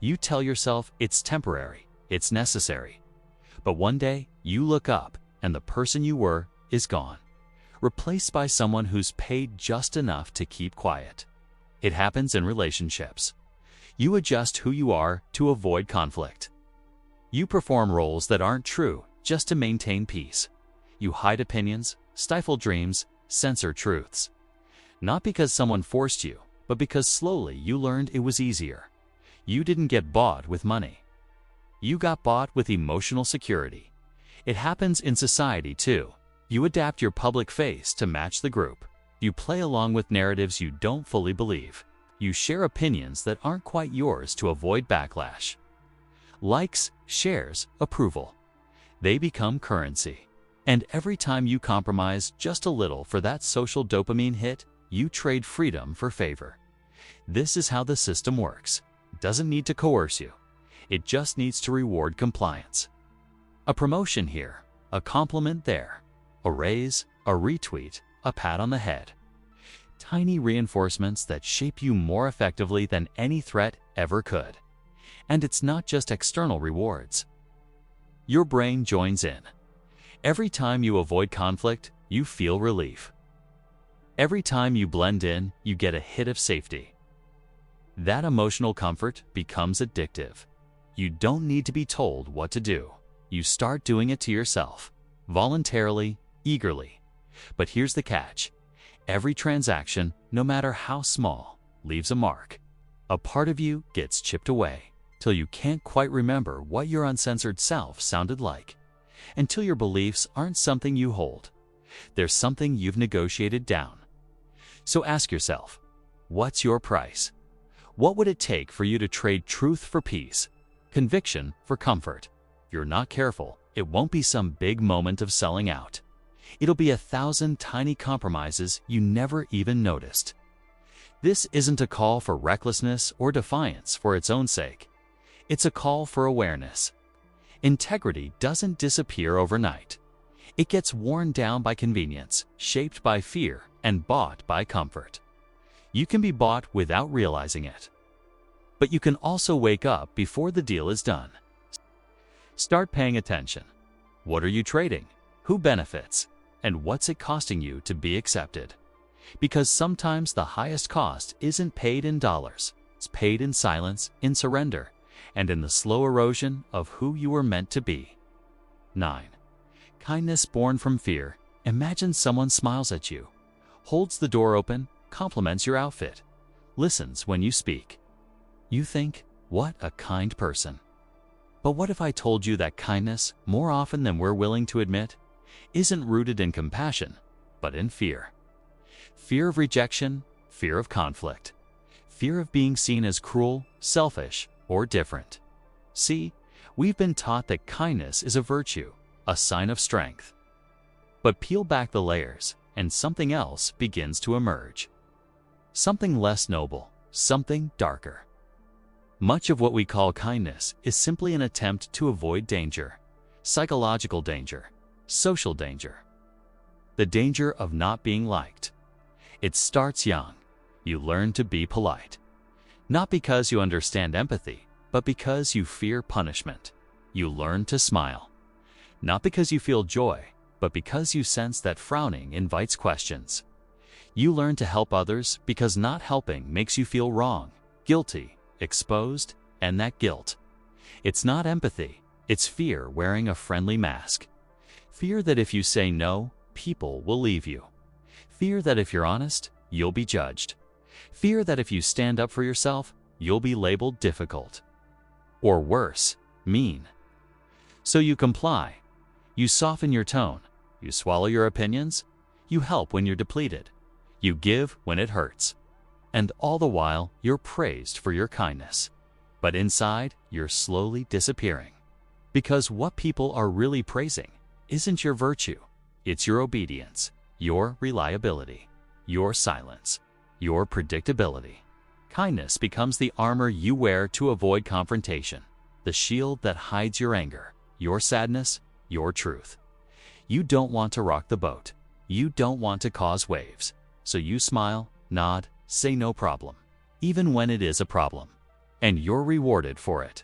[SPEAKER 1] You tell yourself it's temporary, it's necessary. But one day, you look up and the person you were is gone, replaced by someone who's paid just enough to keep quiet. It happens in relationships. You adjust who you are to avoid conflict. You perform roles that aren't true just to maintain peace. You hide opinions, stifle dreams, censor truths. Not because someone forced you, but because slowly you learned it was easier. You didn't get bought with money. You got bought with emotional security. It happens in society too. You adapt your public face to match the group. You play along with narratives you don't fully believe. You share opinions that aren't quite yours to avoid backlash. Likes, shares, approval. They become currency. And every time you compromise just a little for that social dopamine hit, you trade freedom for favor. This is how the system works. It doesn't need to coerce you. It just needs to reward compliance. A promotion here, a compliment there, a raise, a retweet, a pat on the head. Tiny reinforcements that shape you more effectively than any threat ever could. And it's not just external rewards. Your brain joins in. Every time you avoid conflict, you feel relief. Every time you blend in, you get a hit of safety. That emotional comfort becomes addictive. You don't need to be told what to do. You start doing it to yourself, voluntarily, eagerly. But here's the catch. Every transaction, no matter how small, leaves a mark. A part of you gets chipped away, till you can't quite remember what your uncensored self sounded like, until your beliefs aren't something you hold. They're something you've negotiated down. So ask yourself, what's your price? What would it take for you to trade truth for peace, conviction for comfort? If you're not careful, it won't be some big moment of selling out. It'll be 1,000 tiny compromises you never even noticed. This isn't a call for recklessness or defiance for its own sake. It's a call for awareness. Integrity doesn't disappear overnight. It gets worn down by convenience, shaped by fear, and bought by comfort. You can be bought without realizing it. But you can also wake up before the deal is done. Start paying attention. What are you trading? Who benefits? And what's it costing you to be accepted? Because sometimes the highest cost isn't paid in dollars. It's paid in silence, in surrender, and in the slow erosion of who you were meant to be. 9. Kindness born from fear. Imagine someone smiles at you, holds the door open, compliments your outfit, listens when you speak. You think, what a kind person. But what if I told you that kindness, more often than we're willing to admit, isn't rooted in compassion, but in fear? Fear of rejection, fear of conflict, fear of being seen as cruel, selfish, or different. See, we've been taught that kindness is a virtue, a sign of strength. But peel back the layers, and something else begins to emerge. Something less noble, something darker. Much of what we call kindness is simply an attempt to avoid danger, psychological danger, social danger, the danger of not being liked. It starts young. You learn to be polite, not because you understand empathy, but because you fear punishment. You learn to smile, not because you feel joy, but because you sense that frowning invites questions. You learn to help others because not helping makes you feel wrong, guilty, exposed, and that guilt. It's not empathy, it's fear wearing a friendly mask. Fear that if you say no, people will leave you. Fear that if you're honest, you'll be judged. Fear that if you stand up for yourself, you'll be labeled difficult. Or worse, mean. So you comply. You soften your tone. You swallow your opinions. You help when you're depleted. You give when it hurts. And all the while, you're praised for your kindness. But inside, you're slowly disappearing. Because what people are really praising isn't your virtue, it's your obedience, your reliability, your silence, your predictability. Kindness becomes the armor you wear to avoid confrontation, the shield that hides your anger, your sadness, your truth. You don't want to rock the boat. You don't want to cause waves. So you smile, nod, say no problem, even when it is a problem. And you're rewarded for it.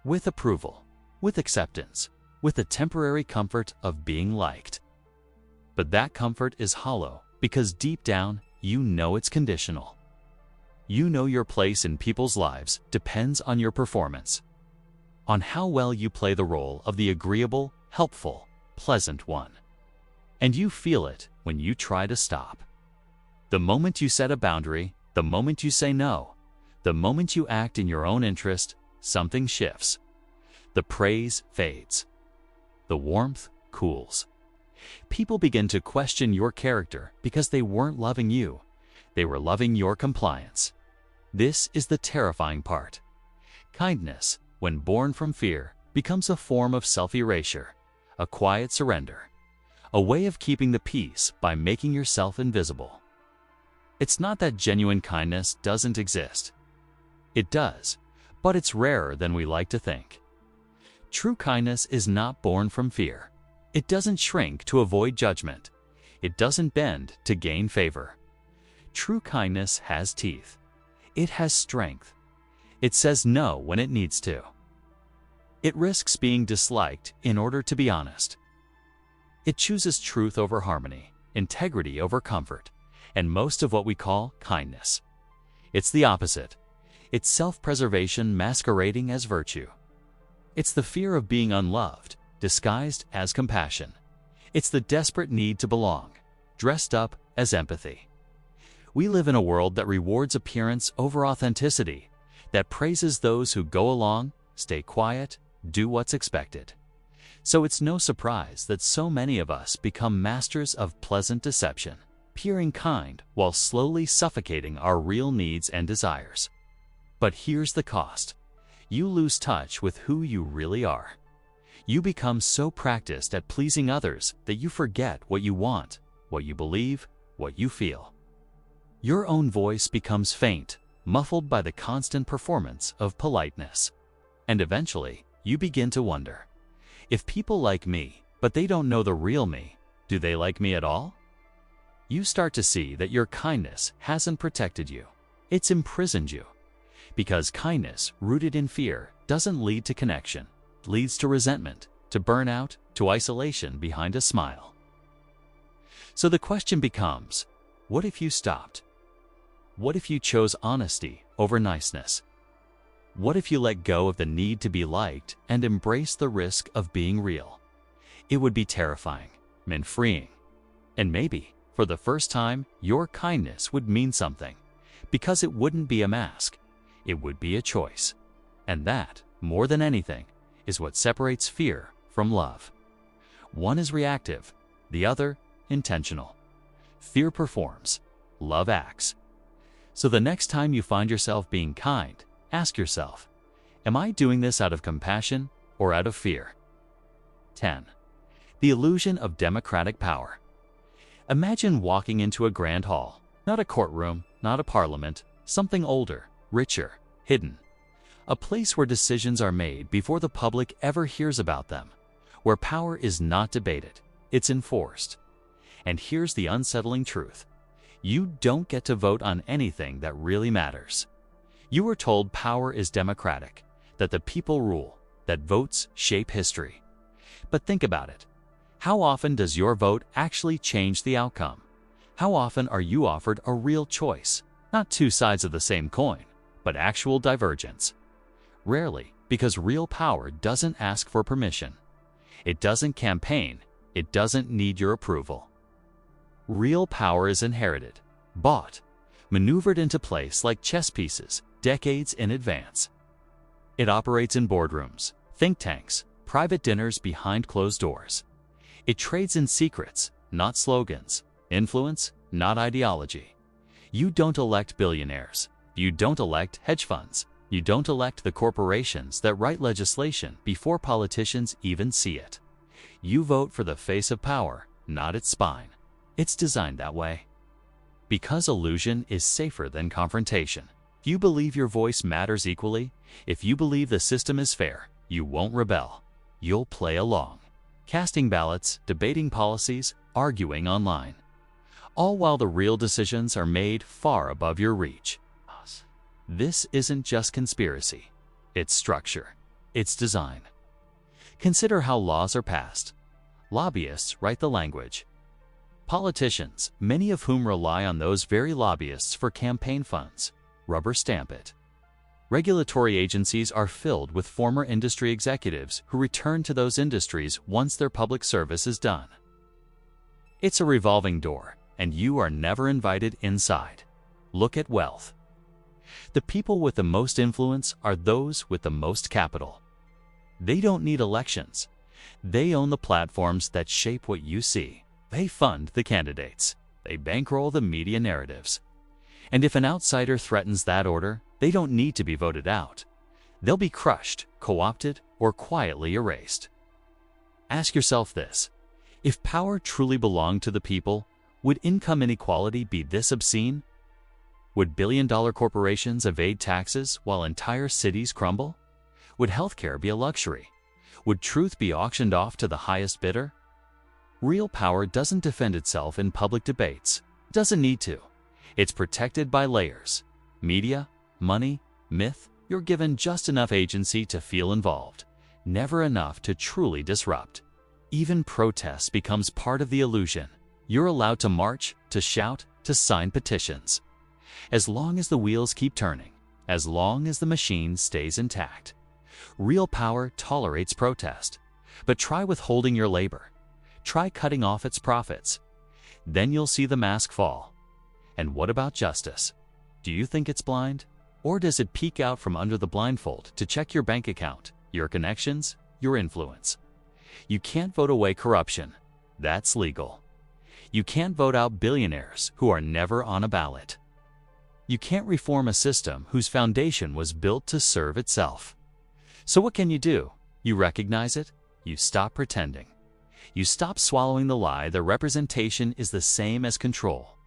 [SPEAKER 1] With approval, with acceptance, with the temporary comfort of being liked. But that comfort is hollow because deep down, you know it's conditional. You know your place in people's lives depends on your performance, on how well you play the role of the agreeable, helpful, pleasant one. And you feel it when you try to stop. The moment you set a boundary, the moment you say no, the moment you act in your own interest, something shifts. The praise fades. The warmth cools. People begin to question your character because they weren't loving you. They were loving your compliance. This is the terrifying part. Kindness, when born from fear, becomes a form of self-erasure, a quiet surrender, a way of keeping the peace by making yourself invisible. It's not that genuine kindness doesn't exist. It does, but it's rarer than we like to think. True kindness is not born from fear. It doesn't shrink to avoid judgment. It doesn't bend to gain favor. True kindness has teeth. It has strength. It says no when it needs to. It risks being disliked in order to be honest. It chooses truth over harmony, integrity over comfort, and most of what we call kindness. It's the opposite. It's self-preservation masquerading as virtue. It's the fear of being unloved, disguised as compassion. It's the desperate need to belong, dressed up as empathy. We live in a world that rewards appearance over authenticity, that praises those who go along, stay quiet, do what's expected. So it's no surprise that so many of us become masters of pleasant deception, appearing kind while slowly suffocating our real needs and desires. But here's the cost. You lose touch with who you really are. You become so practiced at pleasing others that you forget what you want, what you believe, what you feel. Your own voice becomes faint, muffled by the constant performance of politeness. And eventually, you begin to wonder, if people like me, but they don't know the real me, do they like me at all? You start to see that your kindness hasn't protected you. It's imprisoned you. Because kindness rooted in fear doesn't lead to connection. It leads to resentment, to burnout, to isolation behind a smile. So the question becomes, what if you stopped? What if you chose honesty over niceness? What if you let go of the need to be liked and embrace the risk of being real? It would be terrifying and freeing. And maybe, for the first time, your kindness would mean something, because it wouldn't be a mask. It would be a choice. And that, more than anything, is what separates fear from love. One is reactive, the other intentional. Fear performs, love acts. So the next time you find yourself being kind, ask yourself, am I doing this out of compassion or out of fear? 10. The illusion of democratic power. Imagine walking into a grand hall, not a courtroom, not a parliament, something older, richer, hidden. A place where decisions are made before the public ever hears about them, where power is not debated, it's enforced. And here's the unsettling truth. You don't get to vote on anything that really matters. You were told power is democratic, that the people rule, that votes shape history. But think about it. How often does your vote actually change the outcome? How often are you offered a real choice? Not two sides of the same coin, but actual divergence. Rarely, because real power doesn't ask for permission. It doesn't campaign. It doesn't need your approval. Real power is inherited, bought, maneuvered into place like chess pieces, decades in advance. It operates in boardrooms, think tanks, private dinners behind closed doors. It trades in secrets, not slogans, influence, not ideology. You don't elect billionaires. You don't elect hedge funds. You don't elect the corporations that write legislation before politicians even see it. You vote for the face of power, not its spine. It's designed that way. Because illusion is safer than confrontation. If you believe your voice matters equally, if you believe the system is fair, you won't rebel. You'll play along, casting ballots, debating policies, arguing online, all while the real decisions are made far above your reach. This isn't just conspiracy. It's structure. It's design. Consider how laws are passed. Lobbyists write the language. Politicians, many of whom rely on those very lobbyists for campaign funds, rubber stamp it. Regulatory agencies are filled with former industry executives who return to those industries once their public service is done. It's a revolving door, and you are never invited inside. Look at wealth. The people with the most influence are those with the most capital. They don't need elections. They own the platforms that shape what you see. They fund the candidates. They bankroll the media narratives. And if an outsider threatens that order, they don't need to be voted out. They'll be crushed, co-opted, or quietly erased. Ask yourself this: if power truly belonged to the people, would income inequality be this obscene? Would billion-dollar corporations evade taxes while entire cities crumble? Would healthcare be a luxury? Would truth be auctioned off to the highest bidder? Real power doesn't defend itself in public debates. It doesn't need to. It's protected by layers. Media, money, myth. You're given just enough agency to feel involved, never enough to truly disrupt. Even protest becomes part of the illusion. You're allowed to march, to shout, to sign petitions. As long as the wheels keep turning, as long as the machine stays intact. Real power tolerates protest. But try withholding your labor. Try cutting off its profits. Then you'll see the mask fall. And what about justice? Do you think it's blind? Or does it peek out from under the blindfold to check your bank account, your connections, your influence? You can't vote away corruption. That's legal. You can't vote out billionaires who are never on a ballot. You can't reform a system whose foundation was built to serve itself. So what can you do? You recognize it. You stop pretending. You stop swallowing the lie that representation is the same as control.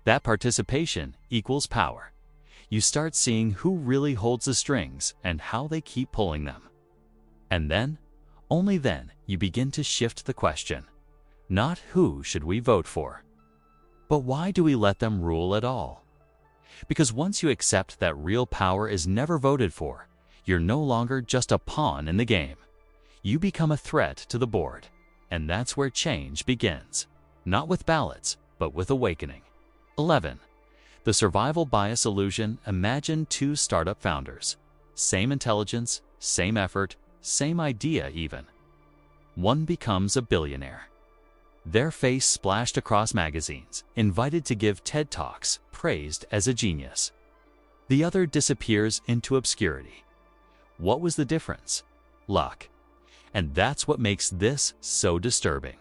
[SPEAKER 1] That participation equals power. You start seeing who really holds the strings and how they keep pulling them. And then, only then, you begin to shift the question. Not who should we vote for, but why do we let them rule at all? Because once you accept that real power is never voted for, you're no longer just a pawn in the game. You become a threat to the board. And that's where change begins. Not with ballots, but with awakening. 11. The survival bias illusion. Imagine two startup founders. Same intelligence, same effort, same idea even. One becomes a billionaire. Their face splashed across magazines, invited to give TED Talks, praised as a genius. The other disappears into obscurity. What was the difference? Luck. And that's what makes this so disturbing.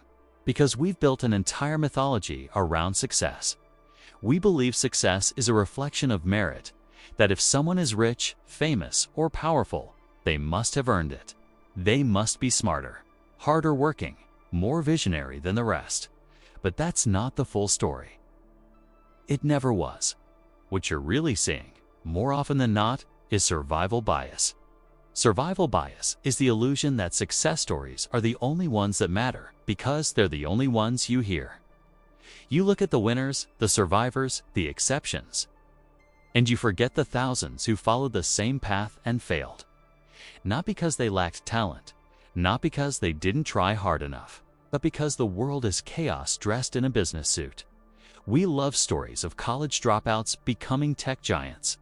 [SPEAKER 1] Because we've built an entire mythology around success. We believe success is a reflection of merit, that if someone is rich, famous, or powerful, they must have earned it. They must be smarter, harder working, more visionary than the rest. But that's not the full story. It never was. What you're really seeing, more often than not, is survival bias. Survival bias is the illusion that success stories are the only ones that matter because they're the only ones you hear. You look at the winners, the survivors, the exceptions, and you forget the thousands who followed the same path and failed. Not because they lacked talent, not because they didn't try hard enough, but because the world is chaos dressed in a business suit. We love stories of college dropouts becoming tech giants.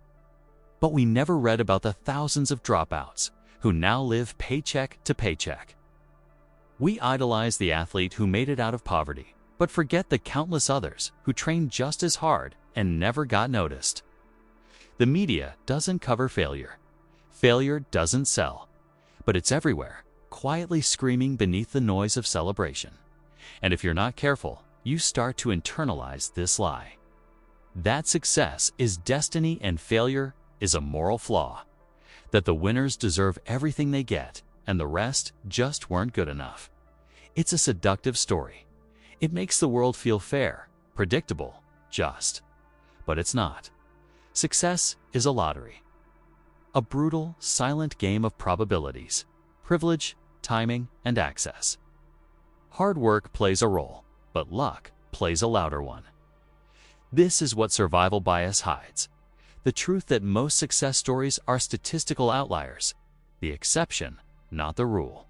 [SPEAKER 1] But we never read about the thousands of dropouts who now live paycheck to paycheck. We idolize the athlete who made it out of poverty, but forget the countless others who trained just as hard and never got noticed. The media doesn't cover failure. Failure doesn't sell, but it's everywhere, quietly screaming beneath the noise of celebration. And if you're not careful, you start to internalize this lie. That success is destiny and failure is a moral flaw. that the winners deserve everything they get and the rest just weren't good enough. It's a seductive story. It makes the world feel fair, predictable, just. But it's not. Success is a lottery. A brutal, silent game of probabilities, privilege, timing, and access. Hard work plays a role, but luck plays a louder one. This is what survival bias hides. The truth that most success stories are statistical outliers, the exception, not the rule.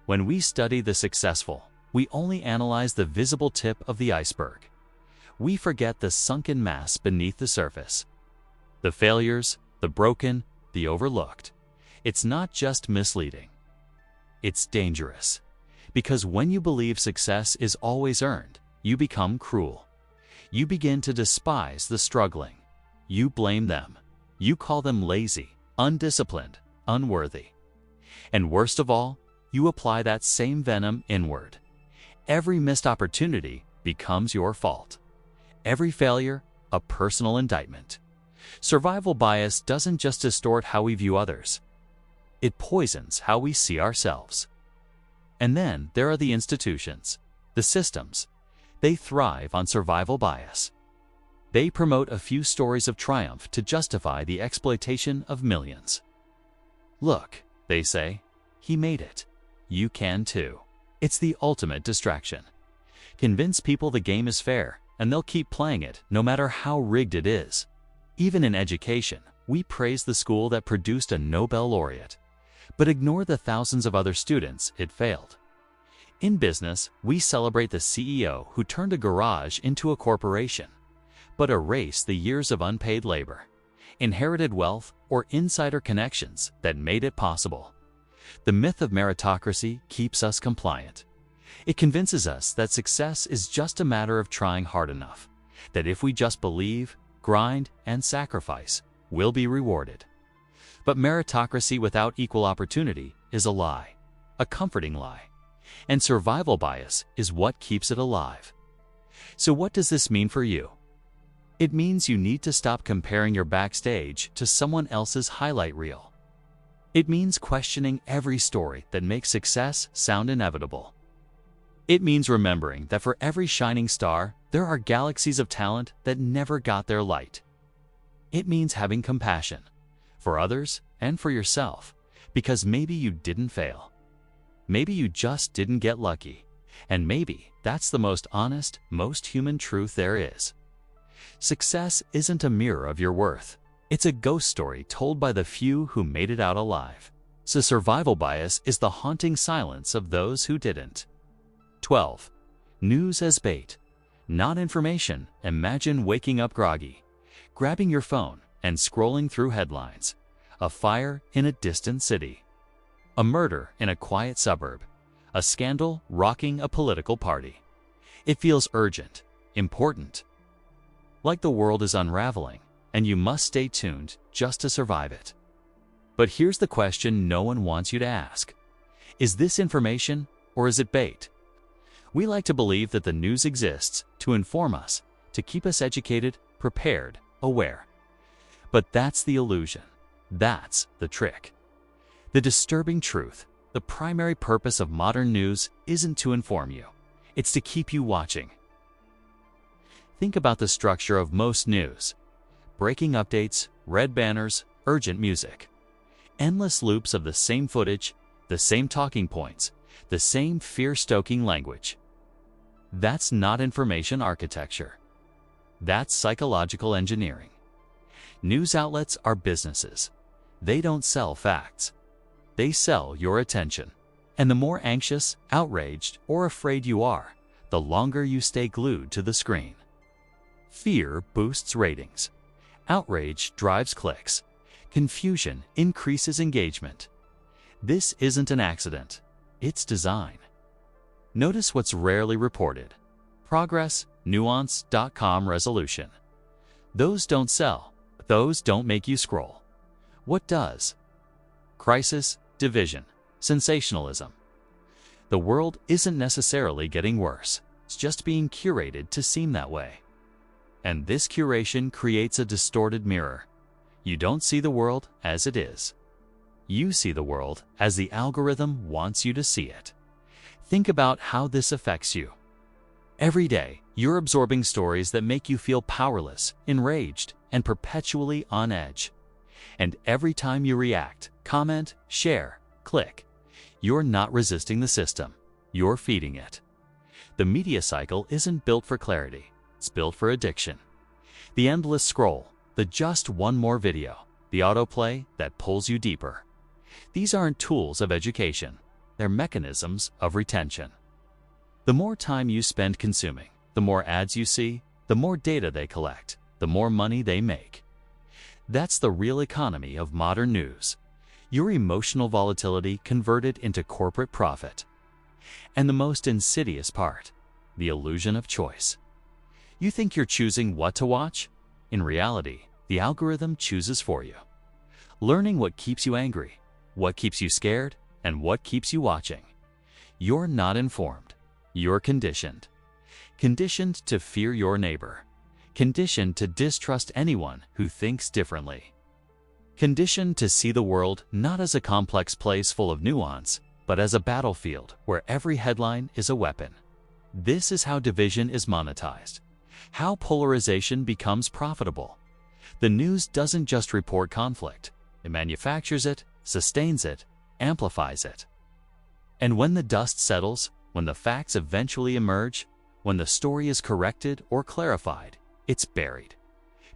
[SPEAKER 1] When we study the successful, we only analyze the visible tip of the iceberg. We forget the sunken mass beneath the surface. The failures, the broken, the overlooked. It's not just misleading. It's dangerous. Because when you believe success is always earned, you become cruel. You begin to despise the struggling. You blame them. You call them lazy, undisciplined, unworthy. And worst of all, you apply that same venom inward. Every missed opportunity becomes your fault. Every failure, a personal indictment. Survival bias doesn't just distort how we view others. It poisons how we see ourselves. And then there are the institutions, the systems. They thrive on survival bias. They promote a few stories of triumph to justify the exploitation of millions. Look, they say, he made it. You can too. It's the ultimate distraction. Convince people the game is fair, and they'll keep playing it no matter how rigged it is. Even in education, we praise the school that produced a Nobel laureate, but ignore the thousands of other students it failed. In business, we celebrate the CEO who turned a garage into a corporation, but erase the years of unpaid labor, inherited wealth, or insider connections that made it possible. The myth of meritocracy keeps us compliant. It convinces us that success is just a matter of trying hard enough, that if we just believe, grind, and sacrifice, we'll be rewarded. But meritocracy without equal opportunity is a lie, a comforting lie, and survival bias is what keeps it alive. So what does this mean for you? It means you need to stop comparing your backstage to someone else's highlight reel. It means questioning every story that makes success sound inevitable. It means remembering that for every shining star, there are galaxies of talent that never got their light. It means having compassion for others and for yourself, because maybe you didn't fail. Maybe you just didn't get lucky. And maybe that's the most honest, most human truth there is. Success isn't a mirror of your worth. It's a ghost story told by the few who made it out alive. So survival bias is the haunting silence of those who didn't. 12. News as bait. Not information. Imagine waking up groggy, grabbing your phone and scrolling through headlines. A fire in a distant city. A murder in a quiet suburb. A scandal rocking a political party. It feels urgent, important. Like the world is unraveling, and you must stay tuned just to survive it. But here's the question no one wants you to ask. Is this information or is it bait? We like to believe that the news exists to inform us, to keep us educated, prepared, aware. But that's the illusion. That's the trick. The disturbing truth, the primary purpose of modern news isn't to inform you. It's to keep you watching. Think about the structure of most news. Breaking updates, red banners, urgent music. Endless loops of the same footage, the same talking points, the same fear-stoking language. That's not information architecture. That's psychological engineering. News outlets are businesses. They don't sell facts. They sell your attention. And the more anxious, outraged, or afraid you are, the longer you stay glued to the screen. Fear boosts ratings. Outrage drives clicks. Confusion increases engagement. This isn't an accident. It's design. Notice what's rarely reported. Progress, nuance.com resolution. Those don't sell. Those don't make you scroll. What does? Crisis, division, sensationalism. The world isn't necessarily getting worse. It's just being curated to seem that way. And this curation creates a distorted mirror. You don't see the world as it is. you see the world as the algorithm wants you to see it. Think about how this affects you. Every day, you're absorbing stories that make you feel powerless, enraged, and perpetually on edge. And every time you react, comment, share, click, you're not resisting the system, you're feeding it. The media cycle isn't built for clarity, it's built for addiction. The endless scroll, the just one more video, the autoplay that pulls you deeper. These aren't tools of education, they're mechanisms of retention. The more time you spend consuming, the more ads you see, the more data they collect, the more money they make. That's the real economy of modern news. Your emotional volatility converted into corporate profit. And the most insidious part, the illusion of choice. You think you're choosing what to watch? In reality, the algorithm chooses for you. Learning what keeps you angry, what keeps you scared, and what keeps you watching. You're not informed. You're conditioned. Conditioned to fear your neighbor. Conditioned to distrust anyone who thinks differently. Conditioned to see the world not as a complex place full of nuance, but as a battlefield where every headline is a weapon. This is how division is monetized. How polarization becomes profitable. The news doesn't just report conflict. It manufactures it, sustains it, amplifies it. And when the dust settles, when the facts eventually emerge, when the story is corrected or clarified, it's buried.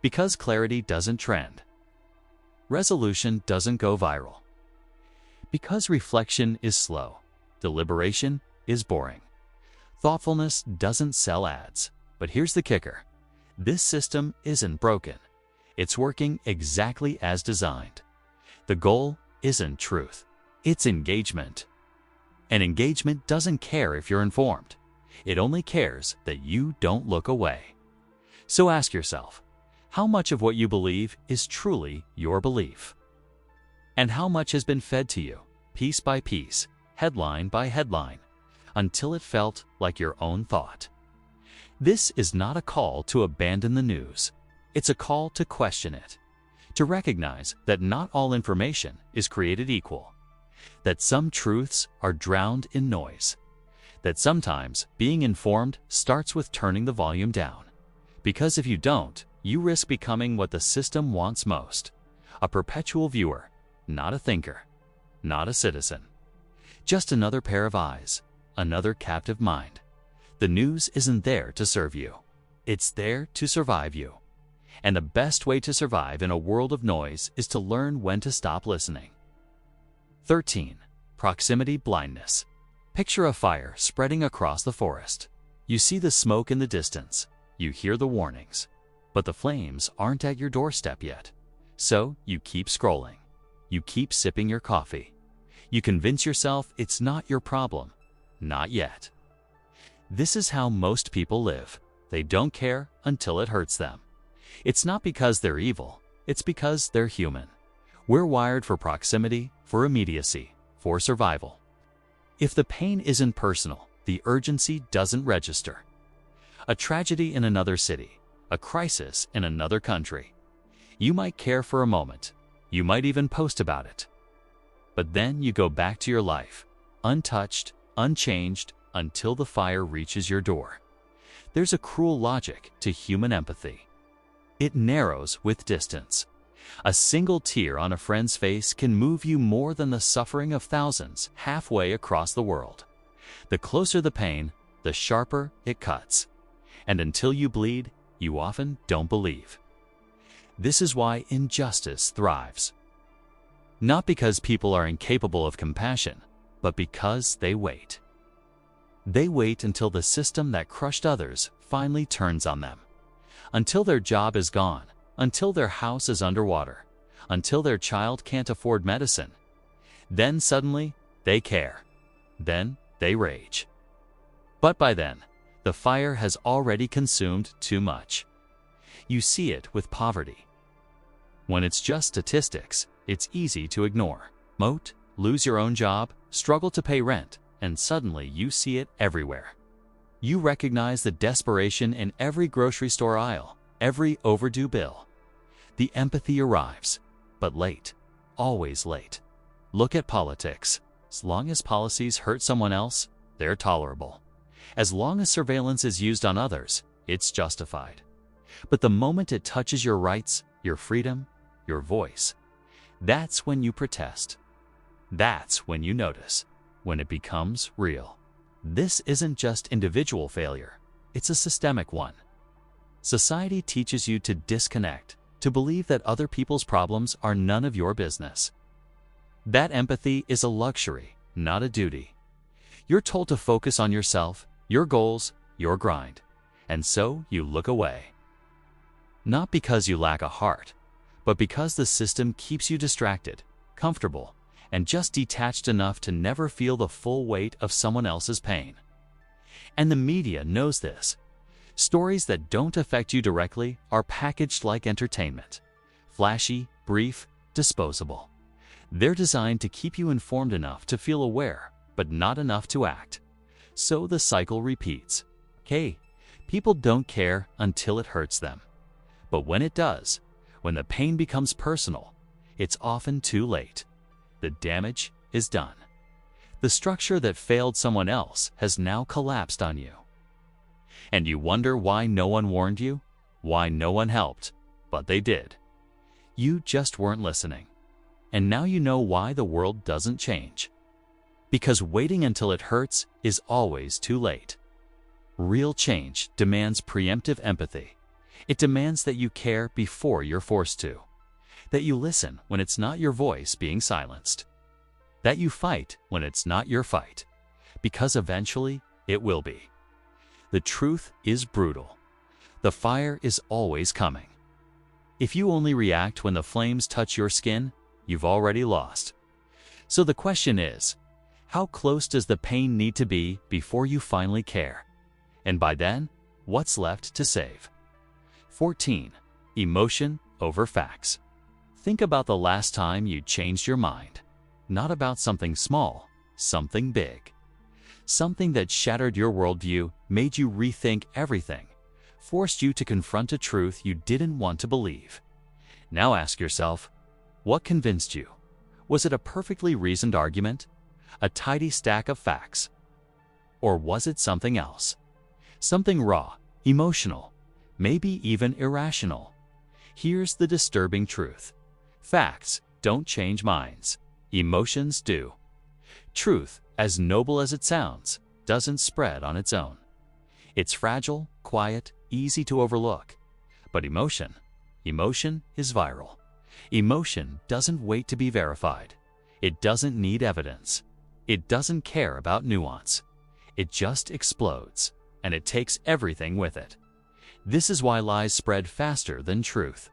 [SPEAKER 1] Because clarity doesn't trend. Resolution doesn't go viral. Because reflection is slow. Deliberation is boring. Thoughtfulness doesn't sell ads. But here's the kicker. This system isn't broken. It's working exactly as designed. The goal isn't truth. It's engagement. And engagement doesn't care if you're informed. It only cares that you don't look away. So ask yourself, how much of what you believe is truly your belief? And how much has been fed to you, piece by piece, headline by headline, until it felt like your own thought? This is not a call to abandon the news. It's a call to question it, to recognize that not all information is created equal, that some truths are drowned in noise, that sometimes being informed starts with turning the volume down. Because if you don't, you risk becoming what the system wants most, a perpetual viewer, not a thinker, not a citizen. Just another pair of eyes, another captive mind. The news isn't there to serve you. It's there to survive you. And the best way to survive in a world of noise is to learn when to stop listening. 13. Proximity blindness. Picture a fire spreading across the forest. You see the smoke in the distance. You hear the warnings. But the flames aren't at your doorstep yet. So you keep scrolling. You keep sipping your coffee. You convince yourself it's not your problem. Not yet. This is how most people live. They don't care until it hurts them. It's not because they're evil. It's because they're human. We're wired for proximity, for immediacy, for survival. If the pain isn't personal, the urgency doesn't register. A tragedy in another city, a crisis in another country. You might care for a moment. You might even post about it. But then you go back to your life, untouched, unchanged, until the fire reaches your door. There's a cruel logic to human empathy. It narrows with distance. A single tear on a friend's face can move you more than the suffering of thousands halfway across the world. The closer the pain, the sharper it cuts. And until you bleed, you often don't believe. This is why injustice thrives. Not because people are incapable of compassion, but because they wait. They wait until the system that crushed others finally turns on them. Until their job is gone, until their house is underwater, until their child can't afford medicine. Then suddenly, they care. Then they rage. But by then, the fire has already consumed too much. You see it with poverty. When it's just statistics, it's easy to ignore. Moat, lose your own job, struggle to pay rent, and suddenly you see it everywhere. You recognize the desperation in every grocery store aisle, every overdue bill. The empathy arrives, but late, always late. Look at politics. As long as policies hurt someone else, they're tolerable. As long as surveillance is used on others, it's justified. But the moment it touches your rights, your freedom, your voice, that's when you protest. That's when you notice, when it becomes real. This isn't just individual failure, it's a systemic one. Society teaches you to disconnect, to believe that other people's problems are none of your business. That empathy is a luxury, not a duty. You're told to focus on yourself, your goals, your grind, and so you look away. Not because you lack a heart, but because the system keeps you distracted, comfortable, and just detached enough to never feel the full weight of someone else's pain. And the media knows this. Stories that don't affect you directly are packaged like entertainment. Flashy, brief, disposable. They're designed to keep you informed enough to feel aware, but not enough to act. So the cycle repeats. Hey, people don't care until it hurts them. But when it does, when the pain becomes personal, it's often too late. The damage is done. The structure that failed someone else has now collapsed on you. And you wonder why no one warned you, why no one helped, but they did. You just weren't listening. And now you know why the world doesn't change. Because waiting until it hurts is always too late. Real change demands preemptive empathy. It demands that you care before you're forced to. That you listen when it's not your voice being silenced. That you fight when it's not your fight. Because eventually it will be. The truth is brutal. The fire is always coming. If you only react when the flames touch your skin, you've already lost. So the question is, how close does the pain need to be before you finally care? And by then, what's left to save? 14. Emotion over facts. Think about the last time you changed your mind. Not about something small, something big. Something that shattered your worldview, made you rethink everything, forced you to confront a truth you didn't want to believe. Now ask yourself, what convinced you? Was it a perfectly reasoned argument? A tidy stack of facts? Or was it something else? Something raw, emotional, maybe even irrational. Here's the disturbing truth. Facts don't change minds. Emotions do. Truth, as noble as it sounds, doesn't spread on its own. It's fragile, quiet, easy to overlook. But emotion is viral. Emotion doesn't wait to be verified. It doesn't need evidence. It doesn't care about nuance. It just explodes, and it takes everything with it. This is why lies spread faster than truth.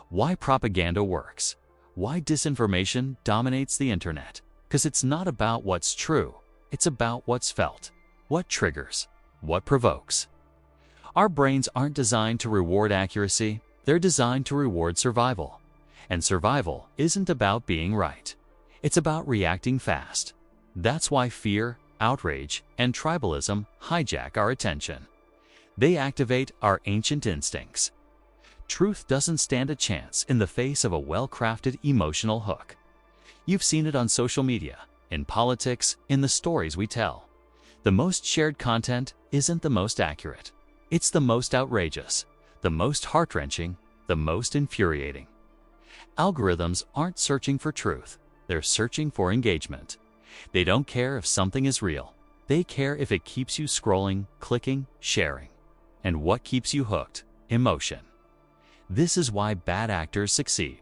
[SPEAKER 1] Why propaganda works. Why disinformation dominates the internet. Because it's not about what's true. It's about what's felt, what triggers, what provokes. Our brains aren't designed to reward accuracy. They're designed to reward survival. And survival isn't about being right. It's about reacting fast. That's why fear, outrage, and tribalism hijack our attention. They activate our ancient instincts. Truth doesn't stand a chance in the face of a well-crafted emotional hook. You've seen it on social media, in politics, in the stories we tell. The most shared content isn't the most accurate. It's the most outrageous, the most heart-wrenching, the most infuriating. Algorithms aren't searching for truth. They're searching for engagement. They don't care if something is real. They care if it keeps you scrolling, clicking, sharing. And what keeps you hooked? Emotion. This is why bad actors succeed.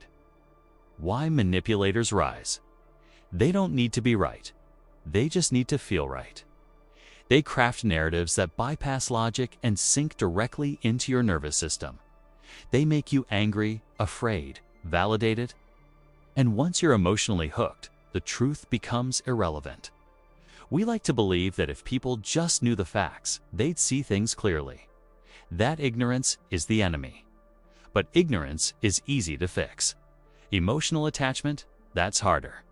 [SPEAKER 1] Why manipulators rise. They don't need to be right. They just need to feel right. They craft narratives that bypass logic and sink directly into your nervous system. They make you angry, afraid, validated. And once you're emotionally hooked, the truth becomes irrelevant. We like to believe that if people just knew the facts, they'd see things clearly. That ignorance is the enemy. But ignorance is easy to fix. Emotional attachment, that's harder.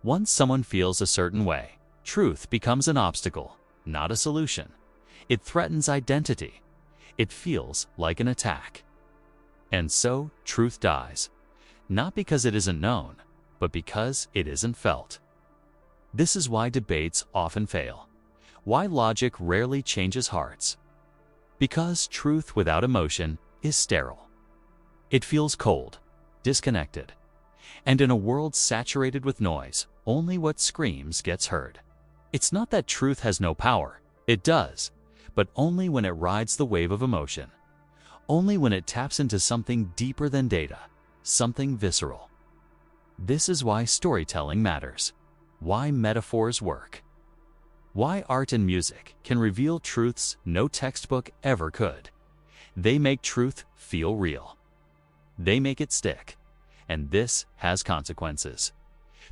[SPEAKER 1] Once someone feels a certain way, truth becomes an obstacle, not a solution. It threatens identity. It feels like an attack. And so, truth dies. Not because it isn't known, but but because it isn't felt. This is why debates often fail, why logic rarely changes hearts. Because truth without emotion is sterile. It feels cold, disconnected, and in a world saturated with noise, only what screams gets heard. It's not that truth has no power. It does, but only when it rides the wave of emotion. Only when it taps into something deeper than data, something visceral. This is why storytelling matters, why metaphors work, why art and music can reveal truths no textbook ever could. They make truth feel real. They make it stick. And this has consequences.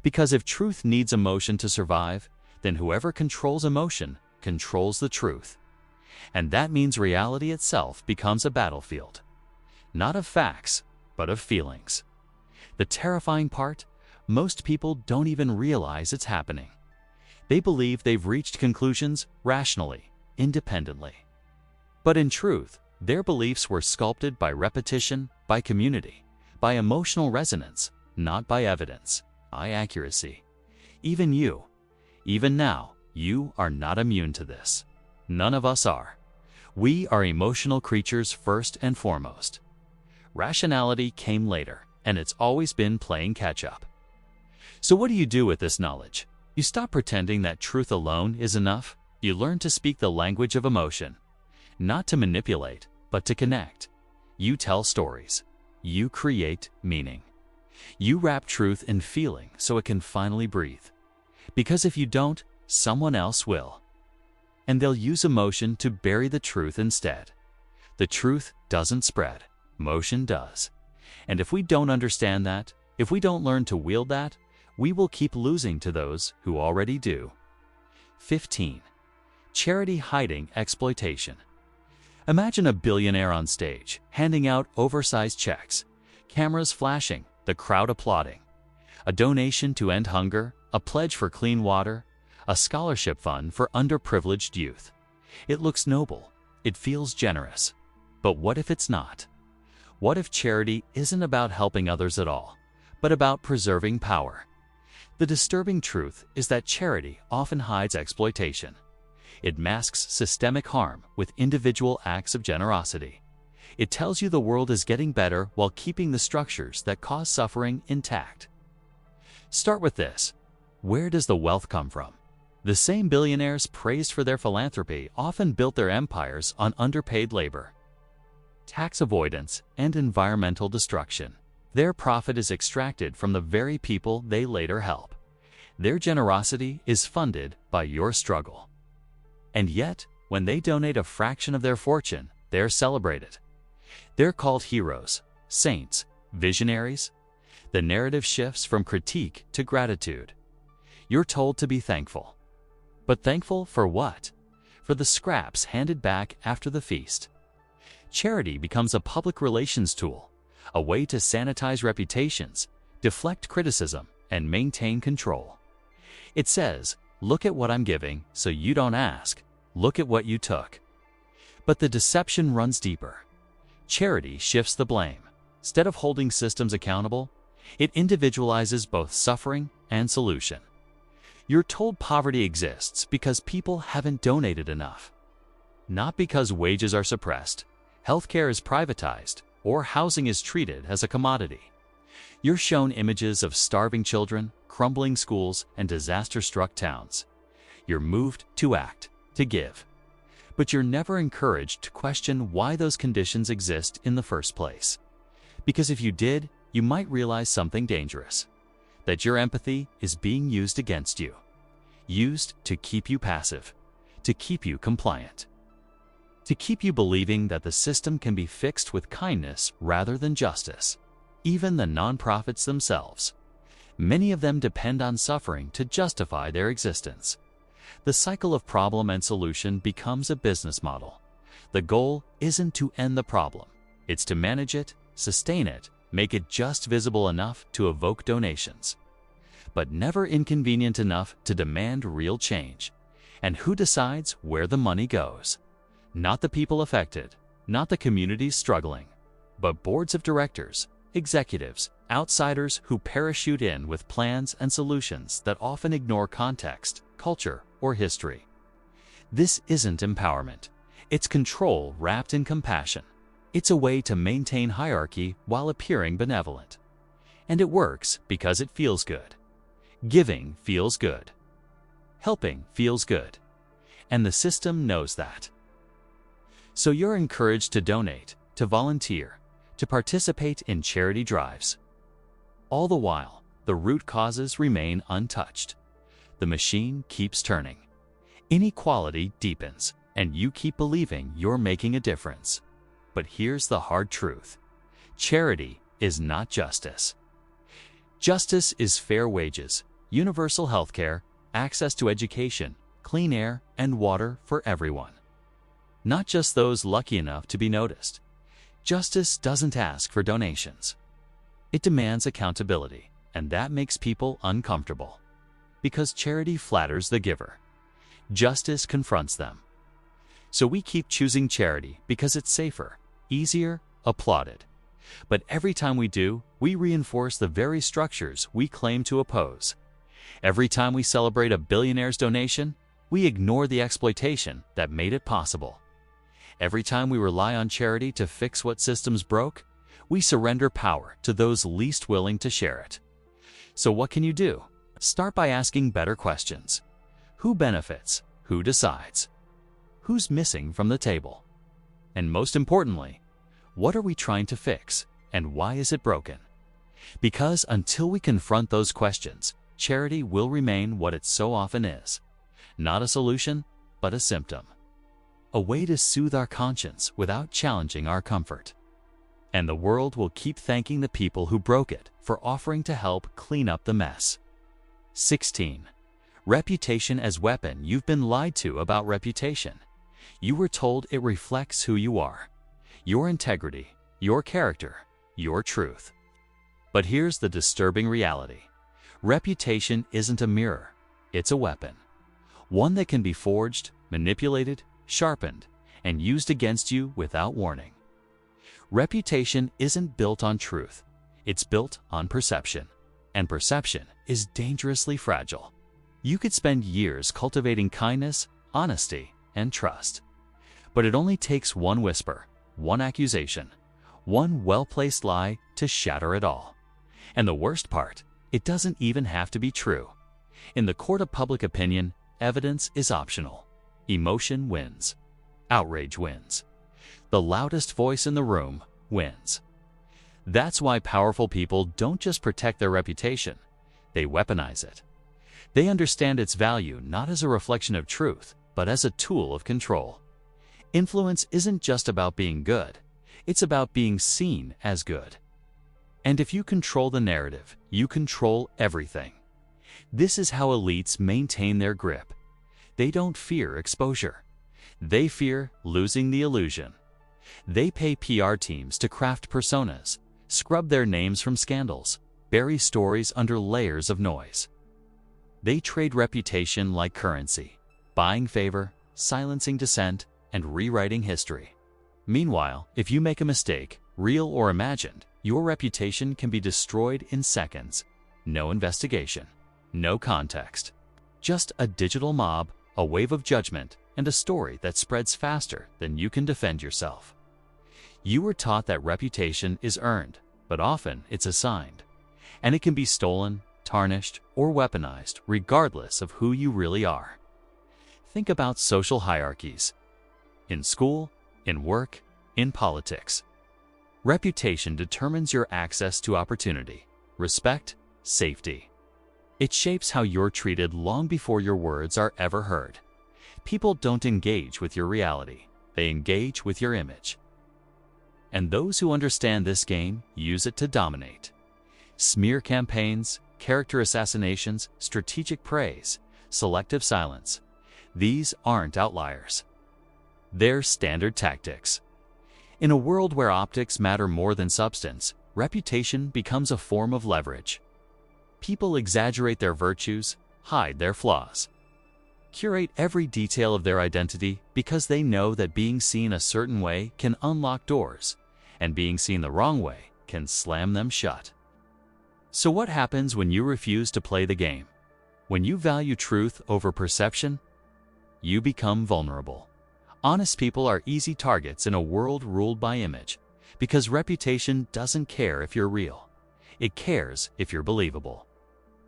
[SPEAKER 1] Because if truth needs emotion to survive, then whoever controls emotion controls the truth. And that means reality itself becomes a battlefield. Not of facts, but of feelings. The terrifying part, most people don't even realize it's happening. They believe they've reached conclusions rationally, independently. But in truth, their beliefs were sculpted by repetition, by community, by emotional resonance, not by evidence, by accuracy. Even you, even now, you are not immune to this. None of us are. We are emotional creatures first and foremost. Rationality came later, and it's always been playing catch-up. So what do you do with this knowledge? You stop pretending that truth alone is enough. You learn to speak the language of emotion, not to manipulate, but to connect. You tell stories. You create meaning. You wrap truth in feeling so it can finally breathe. Because if you don't, someone else will. And they'll use emotion to bury the truth instead. The truth doesn't spread. Emotion does. And if we don't understand that, if we don't learn to wield that, we will keep losing to those who already do. 15. Charity hiding exploitation. Imagine a billionaire on stage, handing out oversized checks, cameras flashing, the crowd applauding. A donation to end hunger, a pledge for clean water, a scholarship fund for underprivileged youth. It looks noble. It feels generous. But what if it's not? What if charity isn't about helping others at all, but about preserving power? The disturbing truth is that charity often hides exploitation. It masks systemic harm with individual acts of generosity. It tells you the world is getting better while keeping the structures that cause suffering intact. Start with this. Where does the wealth come from? The same billionaires praised for their philanthropy often built their empires on underpaid labor, tax avoidance, and environmental destruction. Their profit is extracted from the very people they later help. Their generosity is funded by your struggle. And yet, when they donate a fraction of their fortune, they're celebrated. They're called heroes, saints, visionaries. The narrative shifts from critique to gratitude. You're told to be thankful. But thankful for what? For the scraps handed back after the feast. Charity becomes a public relations tool, a way to sanitize reputations, deflect criticism, and maintain control. It says, look at what I'm giving, so you don't ask. Look at what you took. But the deception runs deeper. Charity shifts the blame. Instead of holding systems accountable, it individualizes both suffering and solution. You're told poverty exists because people haven't donated enough. Not because wages are suppressed, healthcare is privatized, or housing is treated as a commodity. You're shown images of starving children, crumbling schools, and disaster-struck towns. You're moved to act, to give. But you're never encouraged to question why those conditions exist in the first place. Because if you did, you might realize something dangerous. That your empathy is being used against you. Used to keep you passive, to keep you compliant. To keep you believing that the system can be fixed with kindness rather than justice. Even the nonprofits themselves. Many of them depend on suffering to justify their existence. The cycle of problem and solution becomes a business model. The goal isn't to end the problem. It's to manage it, sustain it, make it just visible enough to evoke donations. But never inconvenient enough to demand real change. And who decides where the money goes? Not the people affected, not the communities struggling, but boards of directors, executives, outsiders who parachute in with plans and solutions that often ignore context, culture, or history. This isn't empowerment. It's control wrapped in compassion. It's a way to maintain hierarchy while appearing benevolent. And it works because it feels good. Giving feels good. Helping feels good. And the system knows that. So you're encouraged to donate, to volunteer, to participate in charity drives. All the while, the root causes remain untouched. The machine keeps turning. Inequality deepens, and you keep believing you're making a difference. But here's the hard truth. Charity is not justice. Justice is fair wages, universal health care, access to education, clean air, and water for everyone. Not just those lucky enough to be noticed. Justice doesn't ask for donations. It demands accountability, and that makes people uncomfortable. Because charity flatters the giver. Justice confronts them. So we keep choosing charity because it's safer, easier, applauded. But every time we do, we reinforce the very structures we claim to oppose. Every time we celebrate a billionaire's donation, we ignore the exploitation that made it possible. Every time we rely on charity to fix what systems broke, we surrender power to those least willing to share it. So what can you do? Start by asking better questions. Who benefits? Who decides? Who's missing from the table? And most importantly, what are we trying to fix, and why is it broken? Because until we confront those questions, charity will remain what it so often is. Not a solution, but a symptom. A way to soothe our conscience without challenging our comfort. And the world will keep thanking the people who broke it for offering to help clean up the mess. 16. Reputation as weapon. You've been lied to about reputation. You were told it reflects who you are, your integrity, your character, your truth. But here's the disturbing reality. Reputation isn't a mirror, it's a weapon. One that can be forged, manipulated, sharpened, and used against you without warning. Reputation isn't built on truth, it's built on perception. And perception is dangerously fragile. You could spend years cultivating kindness, honesty, and trust. But it only takes one whisper, one accusation, one well-placed lie to shatter it all. And the worst part, it doesn't even have to be true. In the court of public opinion, evidence is optional. Emotion wins. Outrage wins. The loudest voice in the room wins. That's why powerful people don't just protect their reputation, they weaponize it. They understand its value not as a reflection of truth, but as a tool of control. Influence isn't just about being good, it's about being seen as good. And if you control the narrative, you control everything. This is how elites maintain their grip. They don't fear exposure. They fear losing the illusion. They pay PR teams to craft personas, scrub their names from scandals, bury stories under layers of noise. They trade reputation like currency, buying favor, silencing dissent, and rewriting history. Meanwhile, if you make a mistake, real or imagined, your reputation can be destroyed in seconds. No investigation, no context. Just a digital mob, a wave of judgment, and a story that spreads faster than you can defend yourself. You were taught that reputation is earned, but often it's assigned. And it can be stolen, tarnished, or weaponized regardless of who you really are. Think about social hierarchies. In school, in work, in politics. Reputation determines your access to opportunity, respect, safety. It shapes how you're treated long before your words are ever heard. People don't engage with your reality, they engage with your image. And those who understand this game use it to dominate. Smear campaigns, character assassinations, strategic praise, selective silence. These aren't outliers. They're standard tactics. In a world where optics matter more than substance, reputation becomes a form of leverage. People exaggerate their virtues, hide their flaws. Curate every detail of their identity because they know that being seen a certain way can unlock doors, and being seen the wrong way can slam them shut. So what happens when you refuse to play the game? When you value truth over perception, you become vulnerable. Honest people are easy targets in a world ruled by image, because reputation doesn't care if you're real. It cares if you're believable.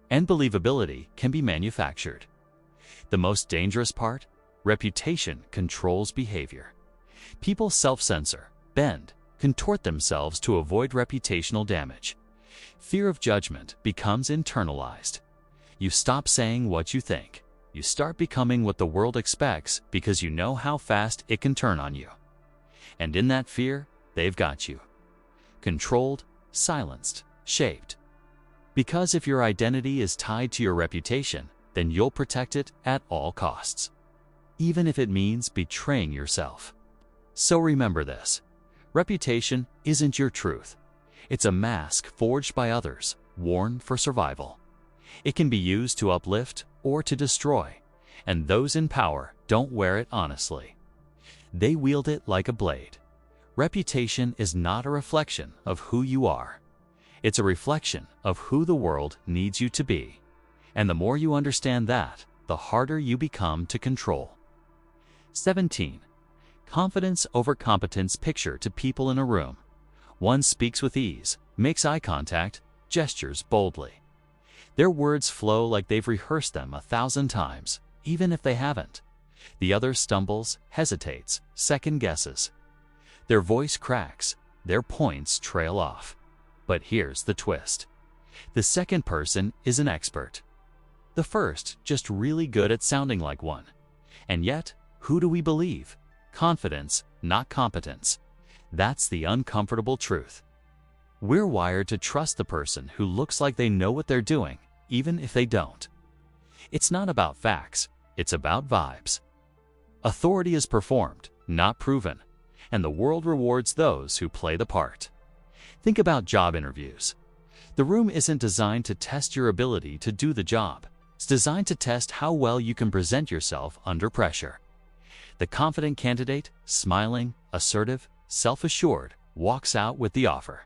[SPEAKER 1] And believability can be manufactured. The most dangerous part? Reputation controls behavior. People self-censor, bend, contort themselves to avoid reputational damage. Fear of judgment becomes internalized. You stop saying what you think. You start becoming what the world expects because you know how fast it can turn on you. And in that fear, they've got you. Controlled, silenced, shaped. Because if your identity is tied to your reputation, then you'll protect it at all costs, even if it means betraying yourself. So remember this: reputation isn't your truth. It's a mask forged by others, worn for survival. It can be used to uplift or to destroy, and those in power don't wear it honestly. They wield it like a blade. Reputation is not a reflection of who you are. It's a reflection of who the world needs you to be. And the more you understand that, the harder you become to control. 17. Confidence over competence picture to people in a room. One speaks with ease, makes eye contact, gestures boldly. Their words flow like they've rehearsed them 1,000 times, even if they haven't. The other stumbles, hesitates, second guesses. Their voice cracks, their points trail off. But here's the twist. The second person is an expert. The first just really good at sounding like one. And yet, who do we believe? Confidence, not competence. That's the uncomfortable truth. We're wired to trust the person who looks like they know what they're doing, even if they don't. It's not about facts, it's about vibes. Authority is performed, not proven, and the world rewards those who play the part. Think about job interviews. The room isn't designed to test your ability to do the job. It's designed to test how well you can present yourself under pressure. The confident candidate, smiling, assertive, self-assured, walks out with the offer.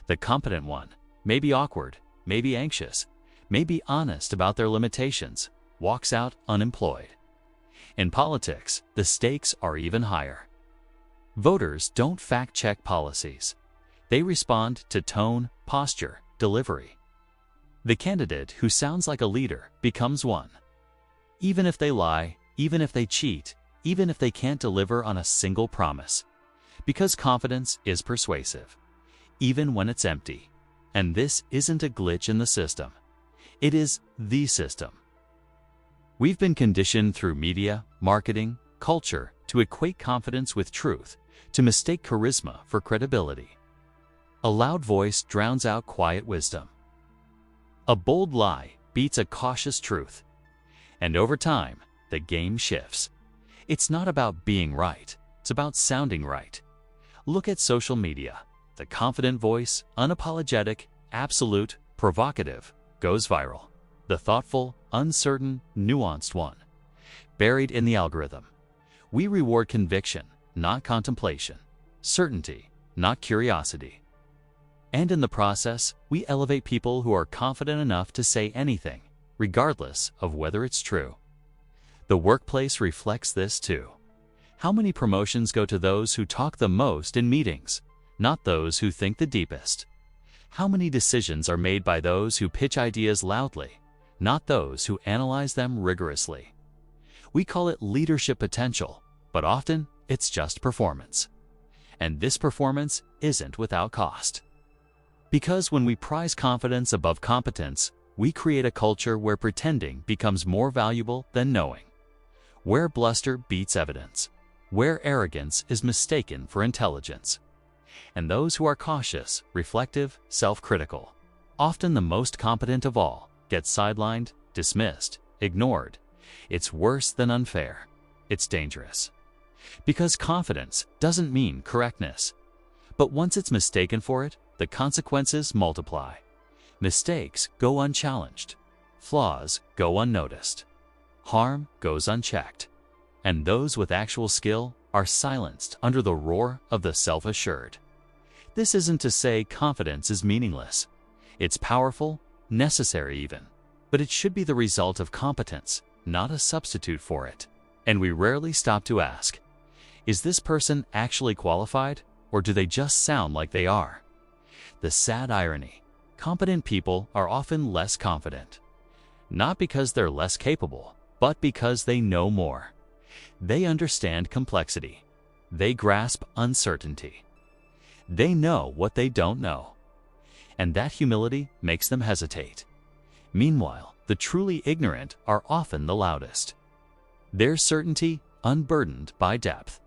[SPEAKER 1] The competent one, maybe awkward, maybe anxious, maybe honest about their limitations, walks out unemployed. In politics, the stakes are even higher. Voters don't fact-check policies. They respond to tone, posture, delivery. The candidate who sounds like a leader becomes one. Even if they lie, even if they cheat, even if they can't deliver on a single promise. Because confidence is persuasive, even when it's empty. And this isn't a glitch in the system. It is the system. We've been conditioned through media, marketing, culture to equate confidence with truth, to mistake charisma for credibility. A loud voice drowns out quiet wisdom. A bold lie beats a cautious truth. And over time, the game shifts. It's not about being right, it's about sounding right. Look at social media. The confident voice, unapologetic, absolute, provocative, goes viral. The thoughtful, uncertain, nuanced one, buried in the algorithm. We reward conviction, not contemplation, certainty, not curiosity. And in the process, we elevate people who are confident enough to say anything, regardless of whether it's true. The workplace reflects this too. How many promotions go to those who talk the most in meetings, not those who think the deepest? How many decisions are made by those who pitch ideas loudly, not those who analyze them rigorously? We call it leadership potential, but often it's just performance. And this performance isn't without cost. Because when we prize confidence above competence, we create a culture where pretending becomes more valuable than knowing, where bluster beats evidence, where arrogance is mistaken for intelligence. And those who are cautious, reflective, self-critical, often the most competent of all, get sidelined, dismissed, ignored. It's worse than unfair. It's dangerous. Because confidence doesn't mean correctness. But once it's mistaken for it, the consequences multiply. Mistakes go unchallenged. Flaws go unnoticed. Harm goes unchecked. And those with actual skill are silenced under the roar of the self-assured. This isn't to say confidence is meaningless. It's powerful, necessary even, but it should be the result of competence, not a substitute for it. And we rarely stop to ask, is this person actually qualified, or do they just sound like they are? The sad irony, competent people are often less confident. Not because they're less capable, but because they know more. They understand complexity. They grasp uncertainty. They know what they don't know. And that humility makes them hesitate. Meanwhile, the truly ignorant are often the loudest. Their certainty unburdened by depth.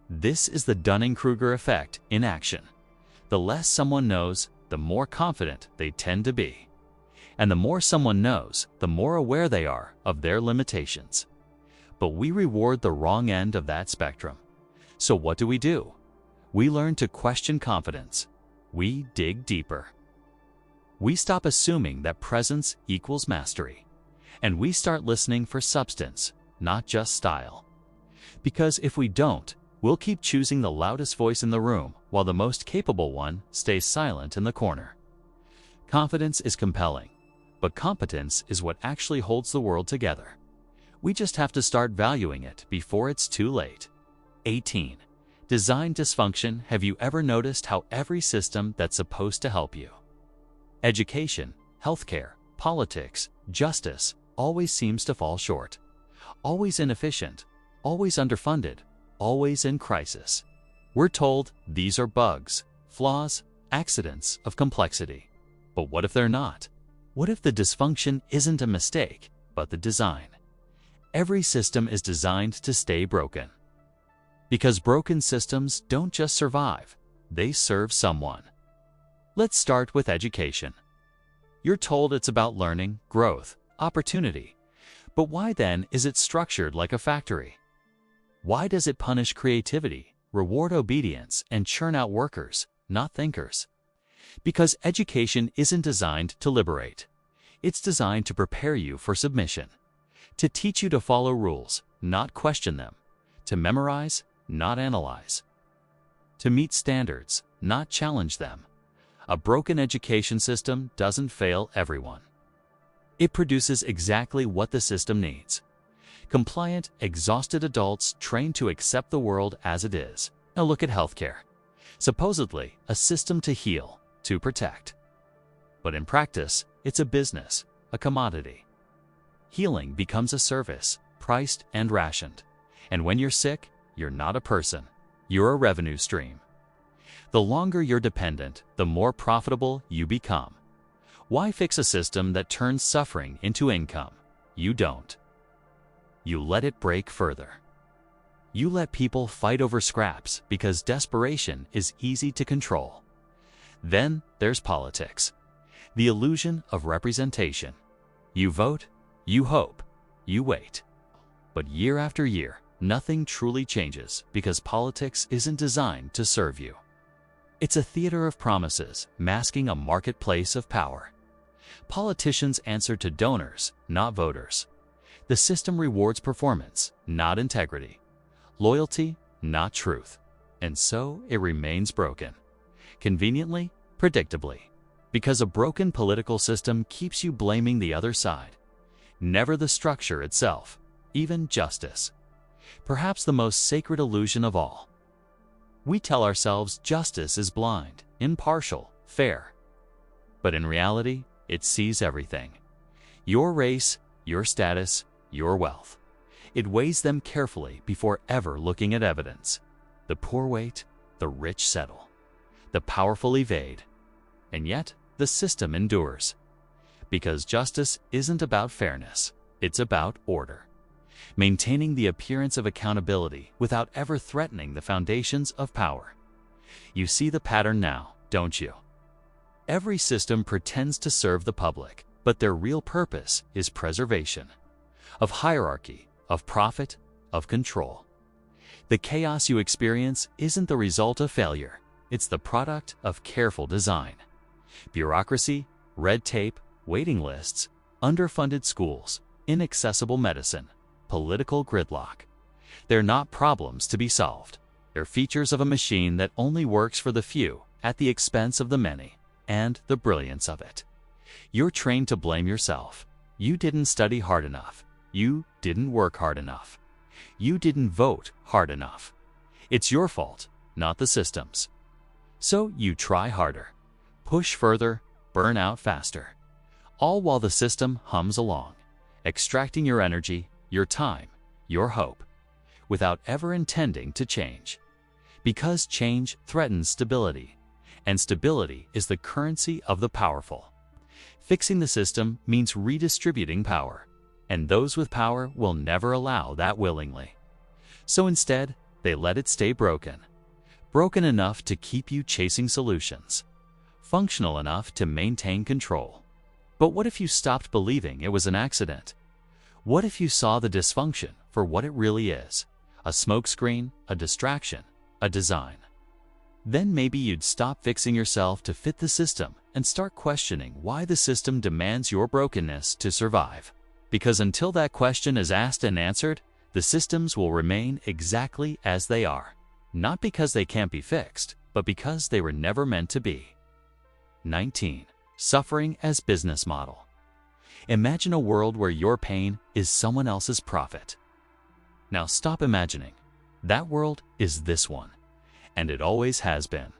[SPEAKER 1] This is the Dunning-Kruger effect in action. The less someone knows, the more confident they tend to be. And the more someone knows, the more aware they are of their limitations. But we reward the wrong end of that spectrum. So what do? We learn to question confidence. We dig deeper. We stop assuming that presence equals mastery. And we start listening for substance, not just style. Because if we don't, we'll keep choosing the loudest voice in the room while the most capable one stays silent in the corner. Confidence is compelling, but competence is what actually holds the world together. We just have to start valuing it before it's too late. 18. Design dysfunction. Have you ever noticed how every system that's supposed to help you, education, healthcare, politics, justice, always seems to fall short? Always inefficient, always underfunded, always in crisis. We're told these are bugs, flaws, accidents of complexity. But what if they're not? What if the dysfunction isn't a mistake, but the design? Every system is designed to stay broken. Because broken systems don't just survive, they serve someone. Let's start with education. You're told it's about learning, growth, opportunity. But why then is it structured like a factory? Why does it punish creativity, reward obedience, and churn out workers, not thinkers? Because education isn't designed to liberate. It's designed to prepare you for submission, to teach you to follow rules, not question them, to memorize, not analyze, to meet standards, not challenge them. A broken education system doesn't fail everyone. It produces exactly what the system needs. Compliant, exhausted adults trained to accept the world as it is. Now look at healthcare. Supposedly, a system to heal, to protect. But in practice, it's a business, a commodity. Healing becomes a service, priced and rationed. And when you're sick, you're not a person. You're a revenue stream. The longer you're dependent, the more profitable you become. Why fix a system that turns suffering into income? You don't. You let it break further. You let people fight over scraps because desperation is easy to control. Then there's politics. The illusion of representation. You vote, you hope, you wait. But year after year, nothing truly changes because politics isn't designed to serve you. It's a theater of promises masking a marketplace of power. Politicians answer to donors, not voters. The system rewards performance, not integrity. Loyalty, not truth. And so it remains broken. Conveniently, predictably. Because a broken political system keeps you blaming the other side. Never the structure itself, even justice. Perhaps the most sacred illusion of all. We tell ourselves justice is blind, impartial, fair. But in reality, it sees everything. Your race, your status, your wealth. It weighs them carefully before ever looking at evidence. The poor wait, the rich settle. The powerful evade. And yet, the system endures. Because justice isn't about fairness, it's about order. Maintaining the appearance of accountability without ever threatening the foundations of power. You see the pattern now, don't you? Every system pretends to serve the public, but their real purpose is preservation. Of hierarchy, of profit, of control. The chaos you experience isn't the result of failure, it's the product of careful design. Bureaucracy, red tape, waiting lists, underfunded schools, inaccessible medicine, political gridlock. They're not problems to be solved. They're features of a machine that only works for the few at the expense of the many. and the brilliance of it. You're trained to blame yourself. You didn't study hard enough. You didn't work hard enough. You didn't vote hard enough. It's your fault, not the system's. So you try harder, push further, burn out faster, all while the system hums along, extracting your energy, your time, your hope, without ever intending to change. Because change threatens stability, and stability is the currency of the powerful. Fixing the system means redistributing power, and those with power will never allow that willingly. So instead, they let it stay broken. Broken enough to keep you chasing solutions, functional enough to maintain control. But what if you stopped believing it was an accident? What if you saw the dysfunction for what it really is? A smokescreen, a distraction, a design. Then maybe you'd stop fixing yourself to fit the system and start questioning why the system demands your brokenness to survive. Because until that question is asked and answered, the systems will remain exactly as they are. Not because they can't be fixed, but because they were never meant to be. 19. Suffering as business model. Imagine a world where your pain is someone else's profit. Now stop imagining. That world is this one, and it always has been.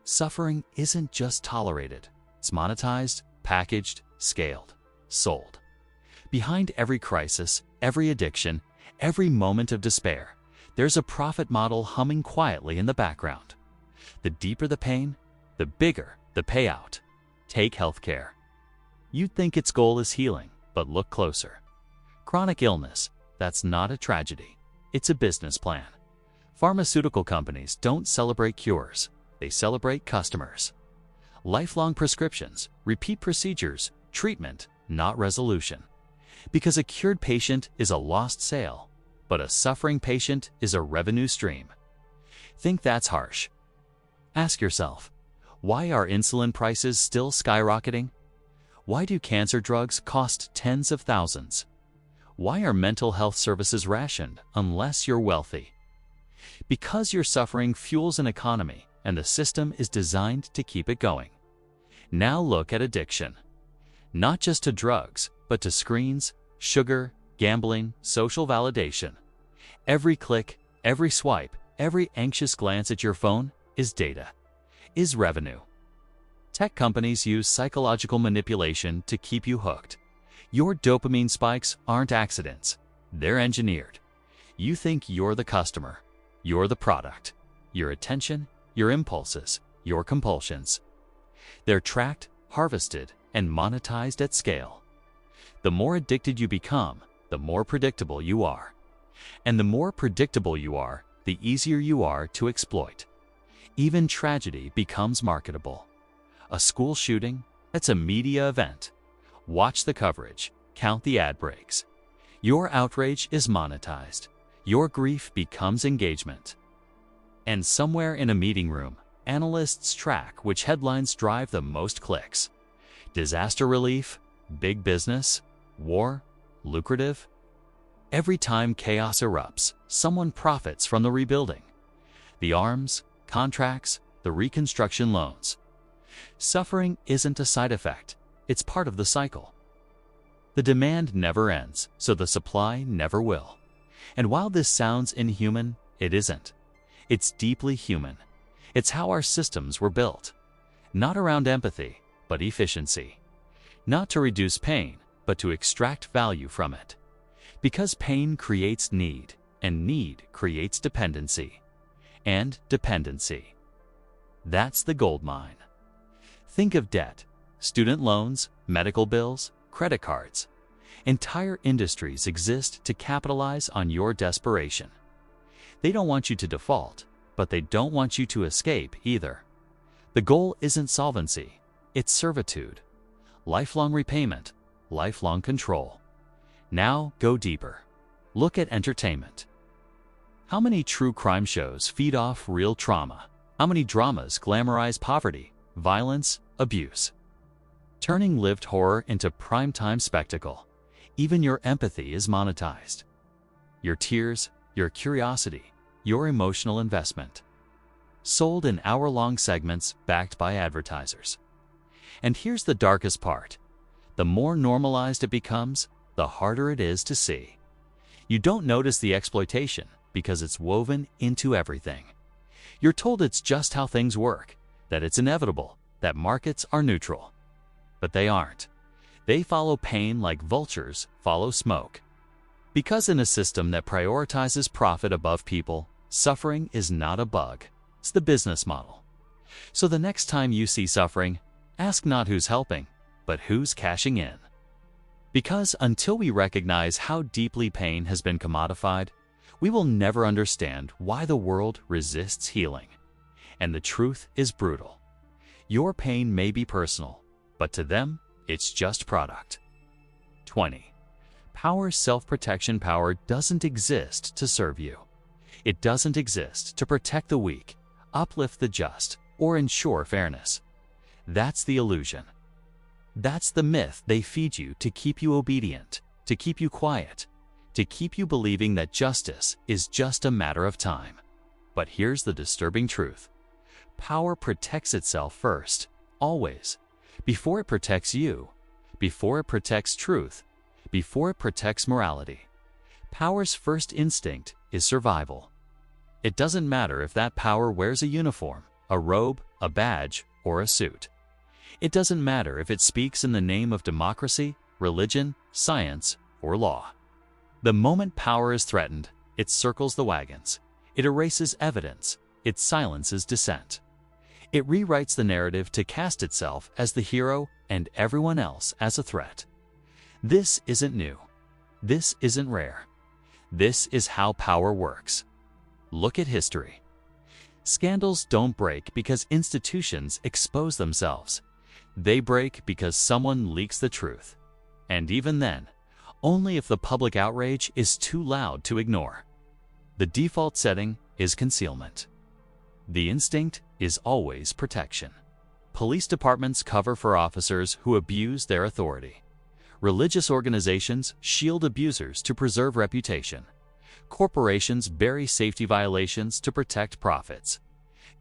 [SPEAKER 1] Suffering isn't just tolerated. It's monetized, packaged, scaled, sold. Behind every crisis, every addiction, every moment of despair, there's a profit model humming quietly in the background. The deeper the pain, the bigger the payout. Take healthcare. You'd think its goal is healing, but look closer. Chronic illness, that's not a tragedy. It's a business plan. Pharmaceutical companies don't celebrate cures, they celebrate customers. Lifelong prescriptions, repeat procedures, treatment, not resolution. Because a cured patient is a lost sale, but a suffering patient is a revenue stream. Think that's harsh? Ask yourself, why are insulin prices still skyrocketing? Why do cancer drugs cost tens of thousands? Why are mental health services rationed unless you're wealthy? Because your suffering fuels an economy, and the system is designed to keep it going. Now look at addiction. Not just to drugs, but to screens, sugar, gambling, social validation. Every click, every swipe, every anxious glance at your phone is data, is revenue. Tech companies use psychological manipulation to keep you hooked. Your dopamine spikes aren't accidents. They're engineered. You think you're the customer. You're the product. Your attention, your impulses, your compulsions. They're tracked, harvested, and monetized at scale. The more addicted you become, the more predictable you are. And the more predictable you are, the easier you are to exploit. Even tragedy becomes marketable. A school shooting, that's a media event. Watch the coverage, count the ad breaks. Your outrage is monetized. Your grief becomes engagement. And somewhere in a meeting room, analysts track which headlines drive the most clicks. Disaster relief, big business, war, lucrative. Every time chaos erupts, someone profits from the rebuilding. The arms, contracts, the reconstruction loans. Suffering isn't a side effect, it's part of the cycle. The demand never ends, so the supply never will. And while this sounds inhuman, it isn't. It's deeply human. It's how our systems were built. Not around empathy, but efficiency. Not to reduce pain, but to extract value from it. Because pain creates need, and need creates dependency. And dependency. That's the gold mine. Think of debt, student loans, medical bills, credit cards. Entire industries exist to capitalize on your desperation. They don't want you to default, but they don't want you to escape either. The goal isn't solvency, it's servitude. Lifelong repayment, lifelong control. Now go deeper. Look at entertainment. How many true crime shows feed off real trauma? How many dramas glamorize poverty, violence, abuse? Turning lived horror into primetime spectacle. Even your empathy is monetized. Your tears, your curiosity, your emotional investment. Sold in hour-long segments backed by advertisers. And here's the darkest part. The more normalized it becomes, the harder it is to see. You don't notice the exploitation because it's woven into everything. You're told it's just how things work, that it's inevitable, that markets are neutral. But they aren't. They follow pain like vultures follow smoke. Because in a system that prioritizes profit above people, suffering is not a bug. It's the business model. So the next time you see suffering, ask not who's helping, but who's cashing in. Because until we recognize how deeply pain has been commodified, we will never understand why the world resists healing. And the truth is brutal. Your pain may be personal, but to them, it's just product. 20. Power's self-protection power doesn't exist to serve you. It doesn't exist to protect the weak, uplift the just, or ensure fairness. That's the illusion. That's the myth they feed you to keep you obedient, to keep you quiet, to keep you believing that justice is just a matter of time. But here's the disturbing truth. Power protects itself first, always, before it protects you, before it protects truth, before it protects morality. Power's first instinct is survival. It doesn't matter if that power wears a uniform, a robe, a badge, or a suit. It doesn't matter if it speaks in the name of democracy, religion, science, or law. The moment power is threatened, it circles the wagons. It erases evidence. It silences dissent. It rewrites the narrative to cast itself as the hero and everyone else as a threat. This isn't new. This isn't rare. This is how power works. Look at history. Scandals don't break because institutions expose themselves. They break because someone leaks the truth. And even then, only if the public outrage is too loud to ignore. The default setting is concealment. The instinct is always protection. Police departments cover for officers who abuse their authority. Religious organizations shield abusers to preserve reputation. Corporations bury safety violations to protect profits.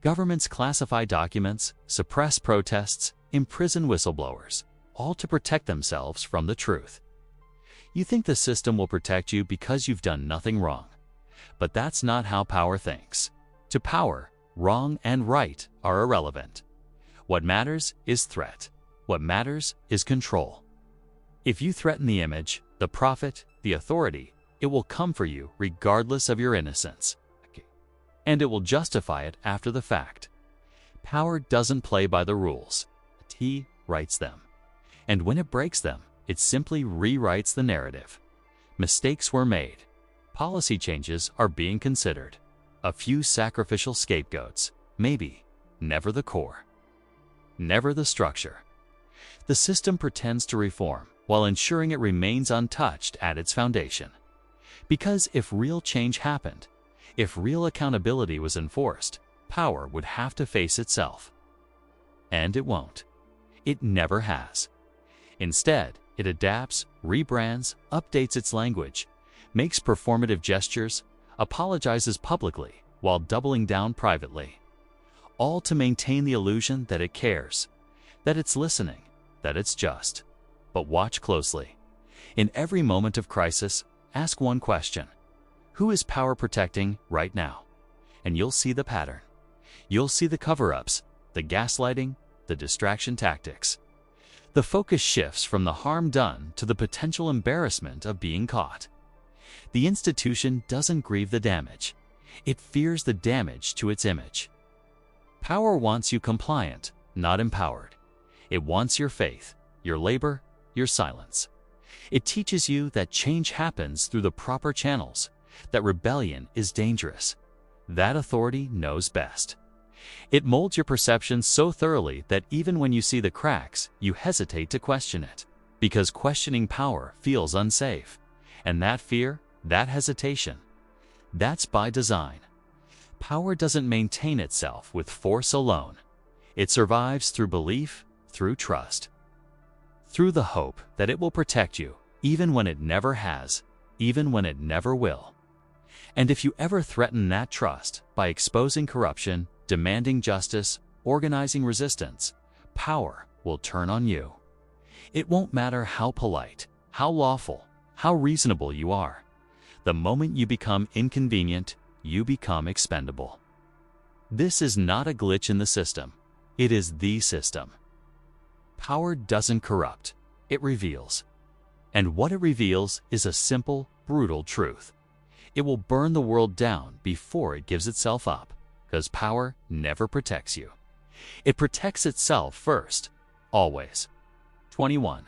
[SPEAKER 1] Governments classify documents, suppress protests, imprison whistleblowers, all to protect themselves from the truth. You think the system will protect you because you've done nothing wrong. But that's not how power thinks. To power, wrong and right are irrelevant. What matters is threat. What matters is control. If you threaten the image, the profit, the authority, it will come for you regardless of your innocence. And it will justify it after the fact. Power doesn't play by the rules. It writes them. And when it breaks them, it simply rewrites the narrative. Mistakes were made. Policy changes are being considered. A few sacrificial scapegoats, maybe, never the core. Never the structure. The system pretends to reform while ensuring it remains untouched at its foundation. Because if real change happened, if real accountability was enforced, power would have to face itself. And it won't. It never has. Instead, it adapts, rebrands, updates its language, makes performative gestures, apologizes publicly while doubling down privately. All to maintain the illusion that it cares, that it's listening, that it's just. But watch closely. In every moment of crisis, ask one question. Who is power protecting right now? And you'll see the pattern. You'll see the cover-ups, the gaslighting, the distraction tactics. The focus shifts from the harm done to the potential embarrassment of being caught. The institution doesn't grieve the damage. It fears the damage to its image. Power wants you compliant, not empowered. It wants your faith, your labor, your silence. It teaches you that change happens through the proper channels, that rebellion is dangerous. That authority knows best. It molds your perception so thoroughly that even when you see the cracks, you hesitate to question it, because questioning power feels unsafe. And that fear, that hesitation, that's by design. Power doesn't maintain itself with force alone. It survives through belief, through trust, through the hope that it will protect you, even when it never has, even when it never will. And if you ever threaten that trust by exposing corruption, demanding justice, organizing resistance, power will turn on you. It won't matter how polite, how lawful, how reasonable you are. The moment you become inconvenient, you become expendable. This is not a glitch in the system. It is the system. Power doesn't corrupt, it reveals. And what it reveals is a simple, brutal truth. It will burn the world down before it gives itself up, because power never protects you. It protects itself first, always. 21.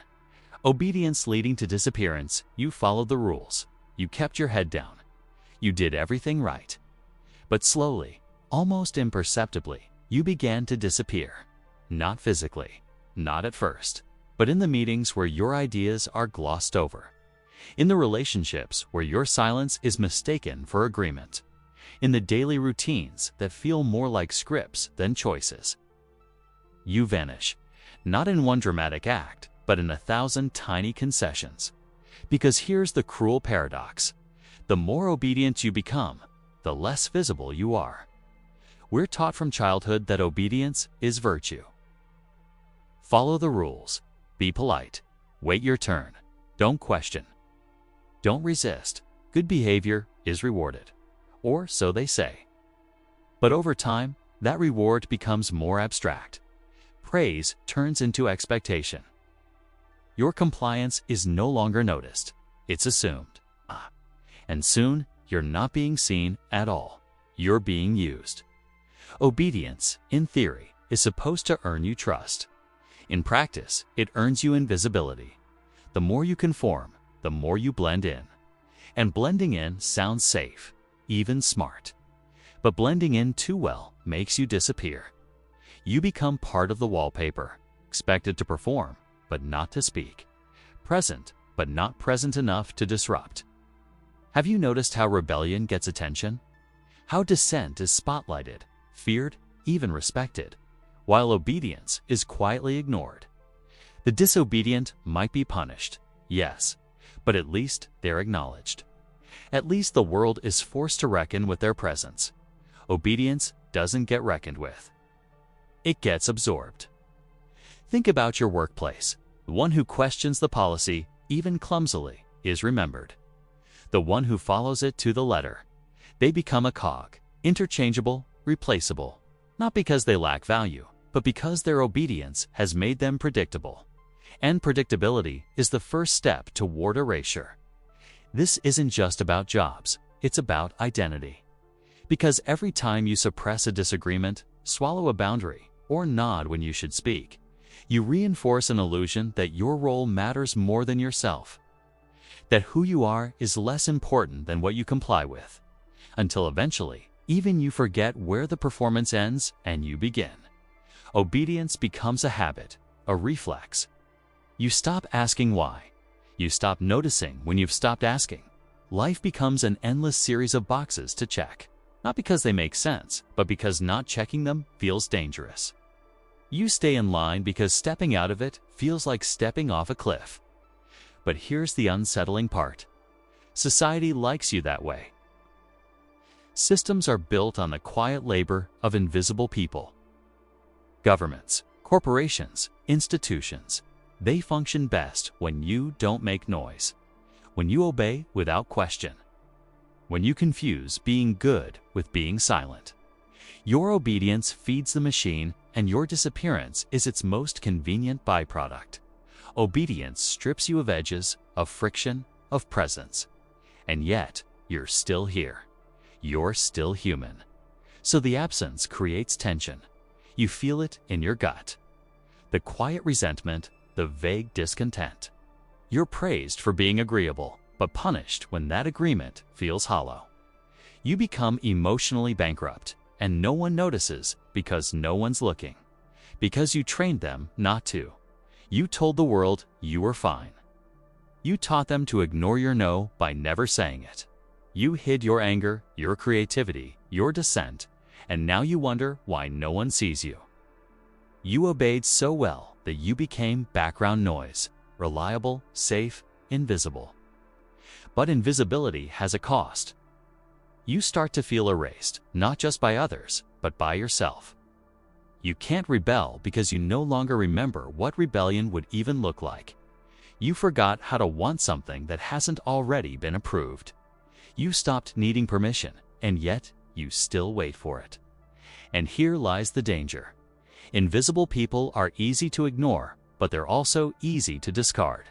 [SPEAKER 1] Obedience leading to disappearance. You followed the rules. You kept your head down. You did everything right. But slowly, almost imperceptibly, you began to disappear. Not physically, not at first, but in the meetings where your ideas are glossed over. In the relationships where your silence is mistaken for agreement. In the daily routines that feel more like scripts than choices. You vanish, not in one dramatic act, but in 1,000 tiny concessions. Because here's the cruel paradox. The more obedient you become, the less visible you are. We're taught from childhood that obedience is virtue. Follow the rules. Be polite. Wait your turn. Don't question. Don't resist. Good behavior is rewarded. Or so they say. But over time, that reward becomes more abstract. Praise turns into expectation. Your compliance is no longer noticed. It's assumed. And soon, you're not being seen at all. You're being used. Obedience, in theory, is supposed to earn you trust. In practice, it earns you invisibility. The more you conform, the more you blend in. And blending in sounds safe, even smart. But blending in too well makes you disappear. You become part of the wallpaper, expected to perform, but not to speak. Present, but not present enough to disrupt. Have you noticed how rebellion gets attention? How dissent is spotlighted, feared, even respected, while obedience is quietly ignored. The disobedient might be punished, yes, but at least they're acknowledged. At least the world is forced to reckon with their presence. Obedience doesn't get reckoned with. It gets absorbed. Think about your workplace. The one who questions the policy, even clumsily, is remembered. The one who follows it to the letter. They become a cog, interchangeable, replaceable, not because they lack value, but because their obedience has made them predictable. And predictability is the first step toward erasure. This isn't just about jobs, it's about identity. Because every time you suppress a disagreement, swallow a boundary, or nod when you should speak, you reinforce an illusion that your role matters more than yourself. That who you are is less important than what you comply with. Until eventually, even you forget where the performance ends and you begin. Obedience becomes a habit, a reflex. You stop asking why. You stop noticing when you've stopped asking. Life becomes an endless series of boxes to check. Not because they make sense, but because not checking them feels dangerous. You stay in line because stepping out of it feels like stepping off a cliff. But here's the unsettling part. Society likes you that way. Systems are built on the quiet labor of invisible people. Governments, corporations, institutions, they function best when you don't make noise, when you obey without question, when you confuse being good with being silent. Your obedience feeds the machine, and your disappearance is its most convenient byproduct. Obedience strips you of edges, of friction, of presence. And yet, you're still here. You're still human. So the absence creates tension. You feel it in your gut. The quiet resentment, the vague discontent. You're praised for being agreeable, but punished when that agreement feels hollow. You become emotionally bankrupt, and no one notices because no one's looking. Because you trained them not to. You told the world you were fine. You taught them to ignore your no by never saying it. You hid your anger, your creativity, your dissent, and now you wonder why no one sees you. You obeyed so well that you became background noise, reliable, safe, invisible. But invisibility has a cost. You start to feel erased, not just by others, but by yourself. You can't rebel because you no longer remember what rebellion would even look like. You forgot how to want something that hasn't already been approved. You stopped needing permission, and yet you still wait for it. And here lies the danger. Invisible people are easy to ignore, but they're also easy to discard.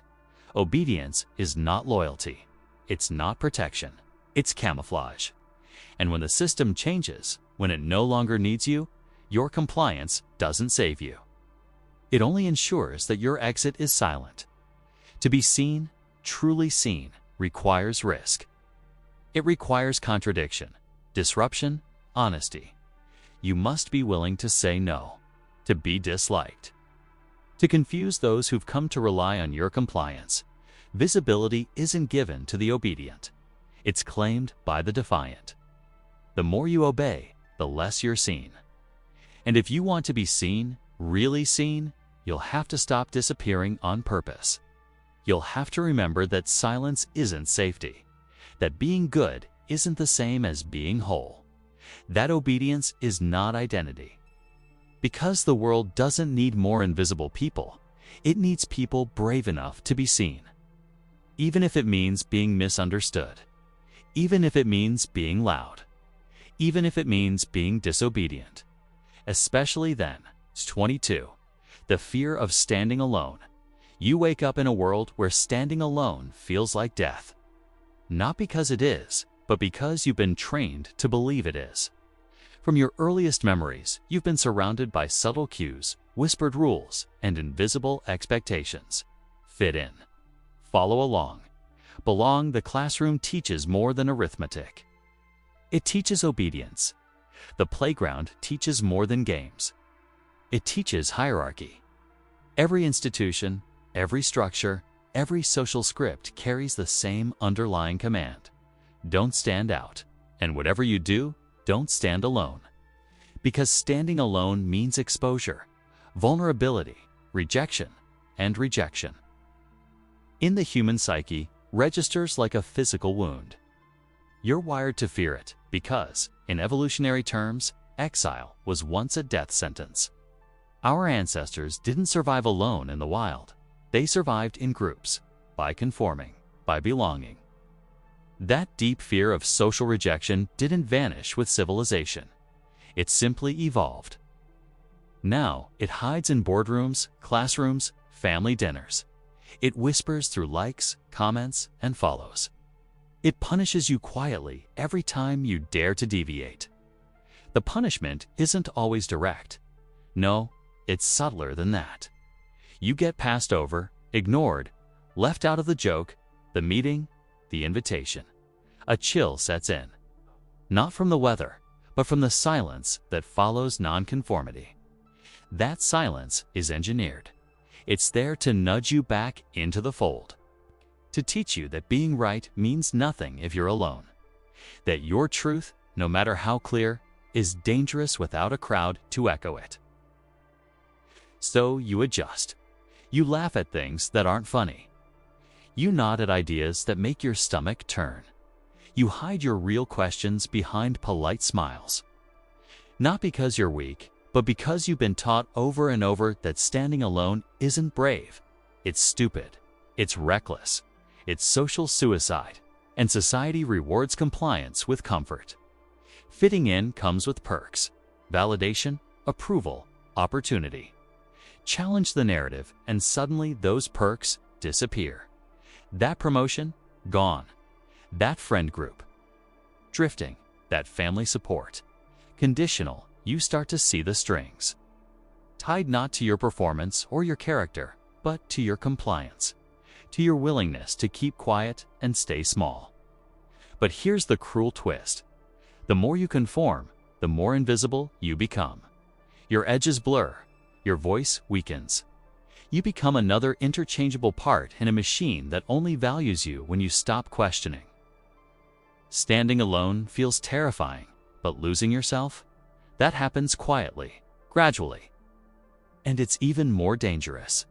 [SPEAKER 1] Obedience is not loyalty. It's not protection. It's camouflage. And when the system changes, when it no longer needs you, your compliance doesn't save you. It only ensures that your exit is silent. To be seen, truly seen, requires risk. It requires contradiction, disruption, honesty. You must be willing to say no, to be disliked, to confuse those who've come to rely on your compliance. Visibility isn't given to the obedient. It's claimed by the defiant. The more you obey, the less you're seen. And if you want to be seen, really seen, you'll have to stop disappearing on purpose. You'll have to remember that silence isn't safety, that being good isn't the same as being whole, that obedience is not identity. Because the world doesn't need more invisible people, it needs people brave enough to be seen. Even if it means being misunderstood, even if it means being loud, even if it means being disobedient. Especially then, 22, the fear of standing alone. You wake up in a world where standing alone feels like death. Not because it is, but because you've been trained to believe it is. From your earliest memories, you've been surrounded by subtle cues, whispered rules, and invisible expectations. Fit in. Follow along. Belong. The classroom teaches more than arithmetic. It teaches obedience. The playground teaches more than games. It teaches hierarchy. Every institution, every structure, every social script carries the same underlying command. Don't stand out. And whatever you do, don't stand alone. Because standing alone means exposure, vulnerability, rejection, and rejection. In the human psyche, registers like a physical wound. You're wired to fear it because, in evolutionary terms, exile was once a death sentence. Our ancestors didn't survive alone in the wild. They survived in groups, by conforming, by belonging. That deep fear of social rejection didn't vanish with civilization. It simply evolved. Now, it hides in boardrooms, classrooms, family dinners. It whispers through likes, comments, and follows. It punishes you quietly every time you dare to deviate. The punishment isn't always direct. No, it's subtler than that. You get passed over, ignored, left out of the joke, the meeting, the invitation. A chill sets in. Not from the weather, but from the silence that follows nonconformity. That silence is engineered. It's there to nudge you back into the fold. To teach you that being right means nothing if you're alone. That your truth, no matter how clear, is dangerous without a crowd to echo it. So you adjust. You laugh at things that aren't funny. You nod at ideas that make your stomach turn. You hide your real questions behind polite smiles. Not because you're weak, but because you've been taught over and over that standing alone isn't brave. It's stupid. It's reckless. It's social suicide, and society rewards compliance with comfort. Fitting in comes with perks, validation, approval, opportunity. Challenge the narrative, and suddenly those perks disappear. That promotion, gone. That friend group, drifting. That family support, conditional. You start to see the strings. Tied not to your performance or your character, but to your compliance, to your willingness to keep quiet and stay small. But here's the cruel twist. The more you conform, the more invisible you become. Your edges blur. Your voice weakens. You become another interchangeable part in a machine that only values you when you stop questioning. Standing alone feels terrifying, but losing yourself? That happens quietly, gradually. And it's even more dangerous.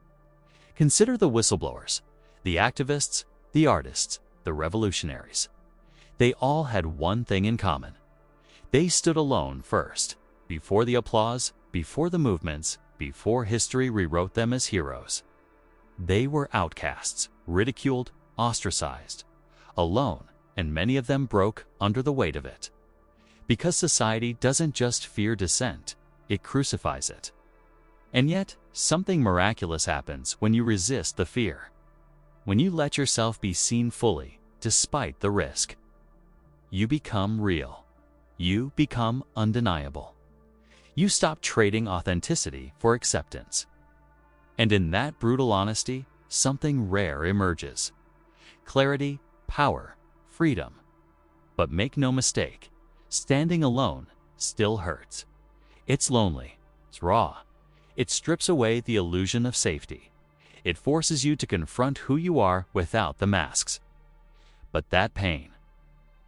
[SPEAKER 1] Consider the whistleblowers, the activists, the artists, the revolutionaries. They all had one thing in common. They stood alone first, before the applause, before the movements, before history rewrote them as heroes. They were outcasts, ridiculed, ostracized, alone, and many of them broke under the weight of it. Because society doesn't just fear dissent, it crucifies it. And yet, something miraculous happens when you resist the fear. When you let yourself be seen fully, despite the risk. You become real. You become undeniable. You stop trading authenticity for acceptance. And in that brutal honesty, something rare emerges. Clarity, power, freedom. But make no mistake, standing alone still hurts. It's lonely. It's raw. It strips away the illusion of safety. It forces you to confront who you are without the masks. But that pain,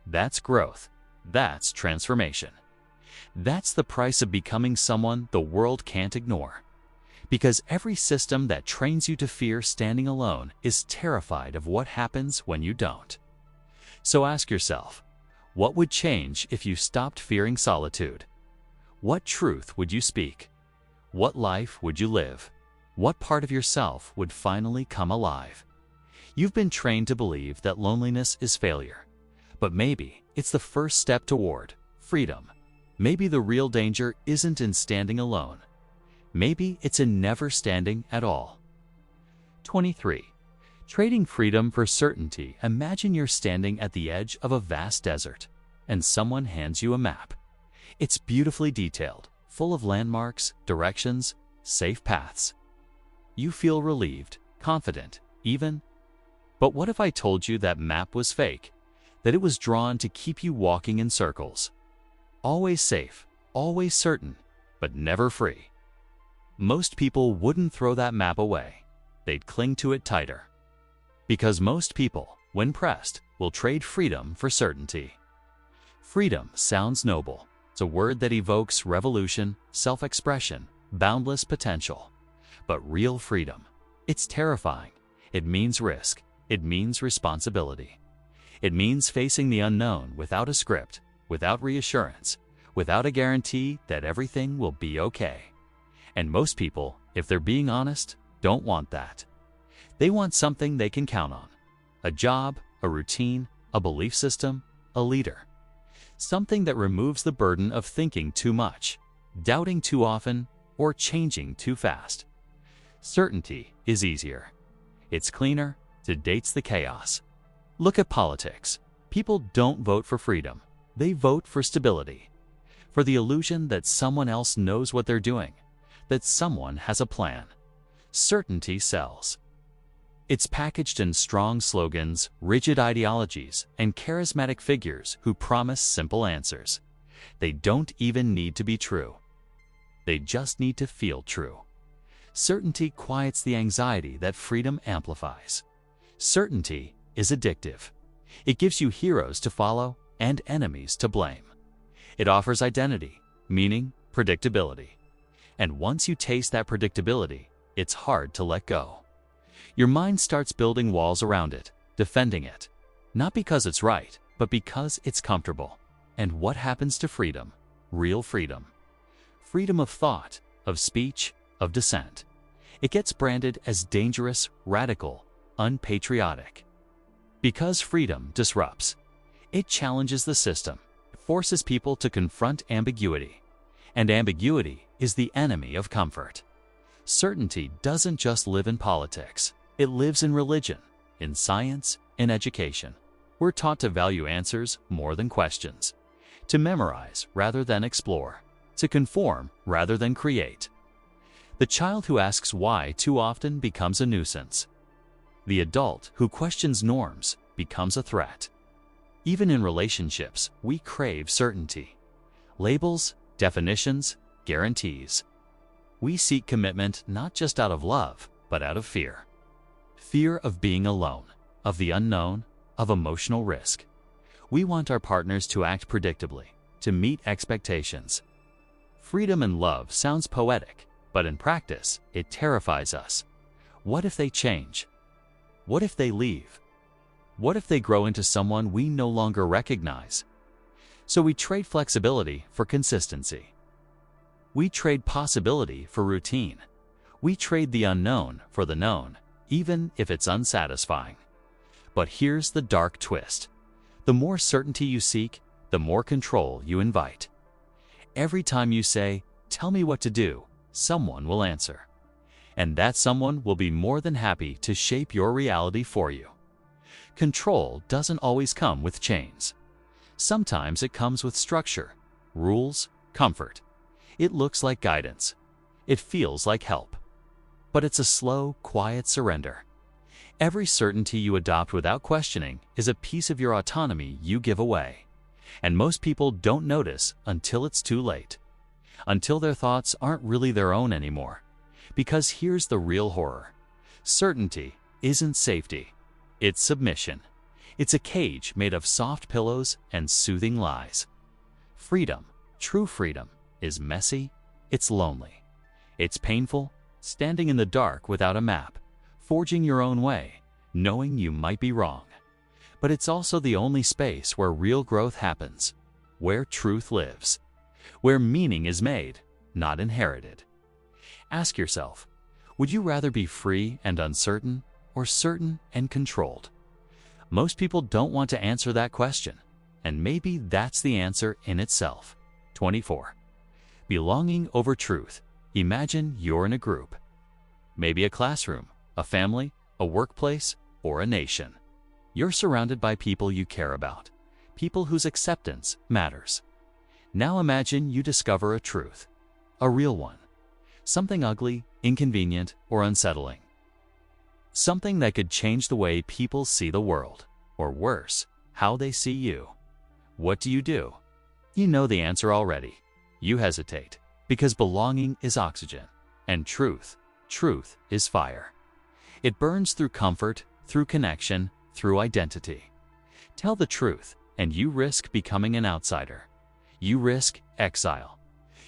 [SPEAKER 1] that's growth. That's transformation. That's the price of becoming someone the world can't ignore. Because every system that trains you to fear standing alone is terrified of what happens when you don't. So ask yourself, what would change if you stopped fearing solitude? What truth would you speak? What life would you live? What part of yourself would finally come alive? You've been trained to believe that loneliness is failure. But maybe it's the first step toward freedom. Maybe the real danger isn't in standing alone. Maybe it's in never standing at all. 23. Trading freedom for certainty. Imagine you're standing at the edge of a vast desert, and someone hands you a map. It's beautifully detailed, full of landmarks, directions, safe paths. You feel relieved, confident, even. But what if I told you that map was fake? That it was drawn to keep you walking in circles? Always safe, always certain, but never free. Most people wouldn't throw that map away. They'd cling to it tighter. Because most people, when pressed, will trade freedom for certainty. Freedom sounds noble. It's a word that evokes revolution, self-expression, boundless potential. But real freedom, it's terrifying. It means risk. It means responsibility. It means facing the unknown without a script, without reassurance, without a guarantee that everything will be okay. And most people, if they're being honest, don't want that. They want something they can count on. A job, a routine, a belief system, a leader. Something that removes the burden of thinking too much, doubting too often, or changing too fast. Certainty is easier. It's cleaner, it dates the chaos. Look at politics. People don't vote for freedom. They vote for stability. For the illusion that someone else knows what they're doing, that someone has a plan. Certainty sells. It's packaged in strong slogans, rigid ideologies, and charismatic figures who promise simple answers. They don't even need to be true. They just need to feel true. Certainty quiets the anxiety that freedom amplifies. Certainty is addictive. It gives you heroes to follow and enemies to blame. It offers identity, meaning, predictability. And once you taste that predictability, it's hard to let go. Your mind starts building walls around it, defending it. Not because it's right, but because it's comfortable. And what happens to freedom? Real freedom. Freedom of thought, of speech, of dissent. It gets branded as dangerous, radical, unpatriotic. Because freedom disrupts. It challenges the system. It forces people to confront ambiguity. And ambiguity is the enemy of comfort. Certainty doesn't just live in politics. It lives in religion, in science, in education. We're taught to value answers more than questions, to memorize rather than explore, to conform rather than create. The child who asks why too often becomes a nuisance. The adult who questions norms becomes a threat. Even in relationships, we crave certainty. Labels, definitions, guarantees. We seek commitment not just out of love, but out of fear. Fear of being alone, of the unknown, of emotional risk. We want our partners to act predictably, to meet expectations. Freedom and love sounds poetic, but in practice, it terrifies us. What if they change? What if they leave? What if they grow into someone we no longer recognize? So we trade flexibility for consistency. We trade possibility for routine. We trade the unknown for the known, even if it's unsatisfying. But here's the dark twist. The more certainty you seek, the more control you invite. Every time you say, "Tell me what to do," someone will answer. And that someone will be more than happy to shape your reality for you. Control doesn't always come with chains. Sometimes it comes with structure, rules, comfort. It looks like guidance. It feels like help. But it's a slow, quiet surrender. Every certainty you adopt without questioning is a piece of your autonomy you give away. And most people don't notice until it's too late. Until their thoughts aren't really their own anymore. Because here's the real horror. Certainty isn't safety. It's submission. It's a cage made of soft pillows and soothing lies. Freedom, true freedom, is messy, it's lonely. It's painful, standing in the dark without a map, forging your own way, knowing you might be wrong. But it's also the only space where real growth happens, where truth lives, where meaning is made, not inherited. Ask yourself, would you rather be free and uncertain, or certain and controlled? Most people don't want to answer that question, and maybe that's the answer in itself. 24. Belonging over truth. Imagine you're in a group. Maybe a classroom, a family, a workplace, or a nation. You're surrounded by people you care about, people whose acceptance matters. Now imagine you discover a truth, a real one, something ugly, inconvenient, or unsettling. Something that could change the way people see the world, or worse, how they see you. What do? You know the answer already. You hesitate, because belonging is oxygen, and truth is fire. It burns through comfort, through connection, through identity. Tell the truth, and you risk becoming an outsider. You risk exile.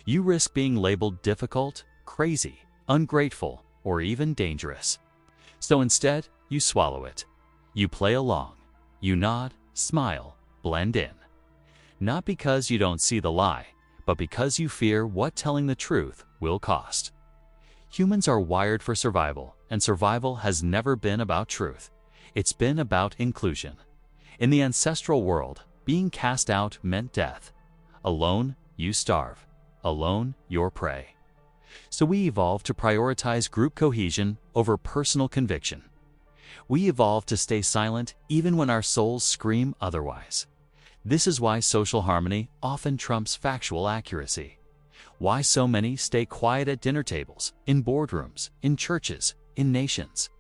[SPEAKER 1] You risk being labeled difficult, crazy, ungrateful, or even dangerous. So instead, you swallow it. You play along. You nod, smile, blend in. Not because you don't see the lie, but because you fear what telling the truth will cost. Humans are wired for survival, and survival has never been about truth. It's been about inclusion. In the ancestral world, being cast out meant death. Alone, you starve. Alone, you're prey. So we evolved to prioritize group cohesion over personal conviction. We evolved to stay silent even when our souls scream otherwise. This is why social harmony often trumps factual accuracy. Why so many stay quiet at dinner tables, in boardrooms, in churches, in nations.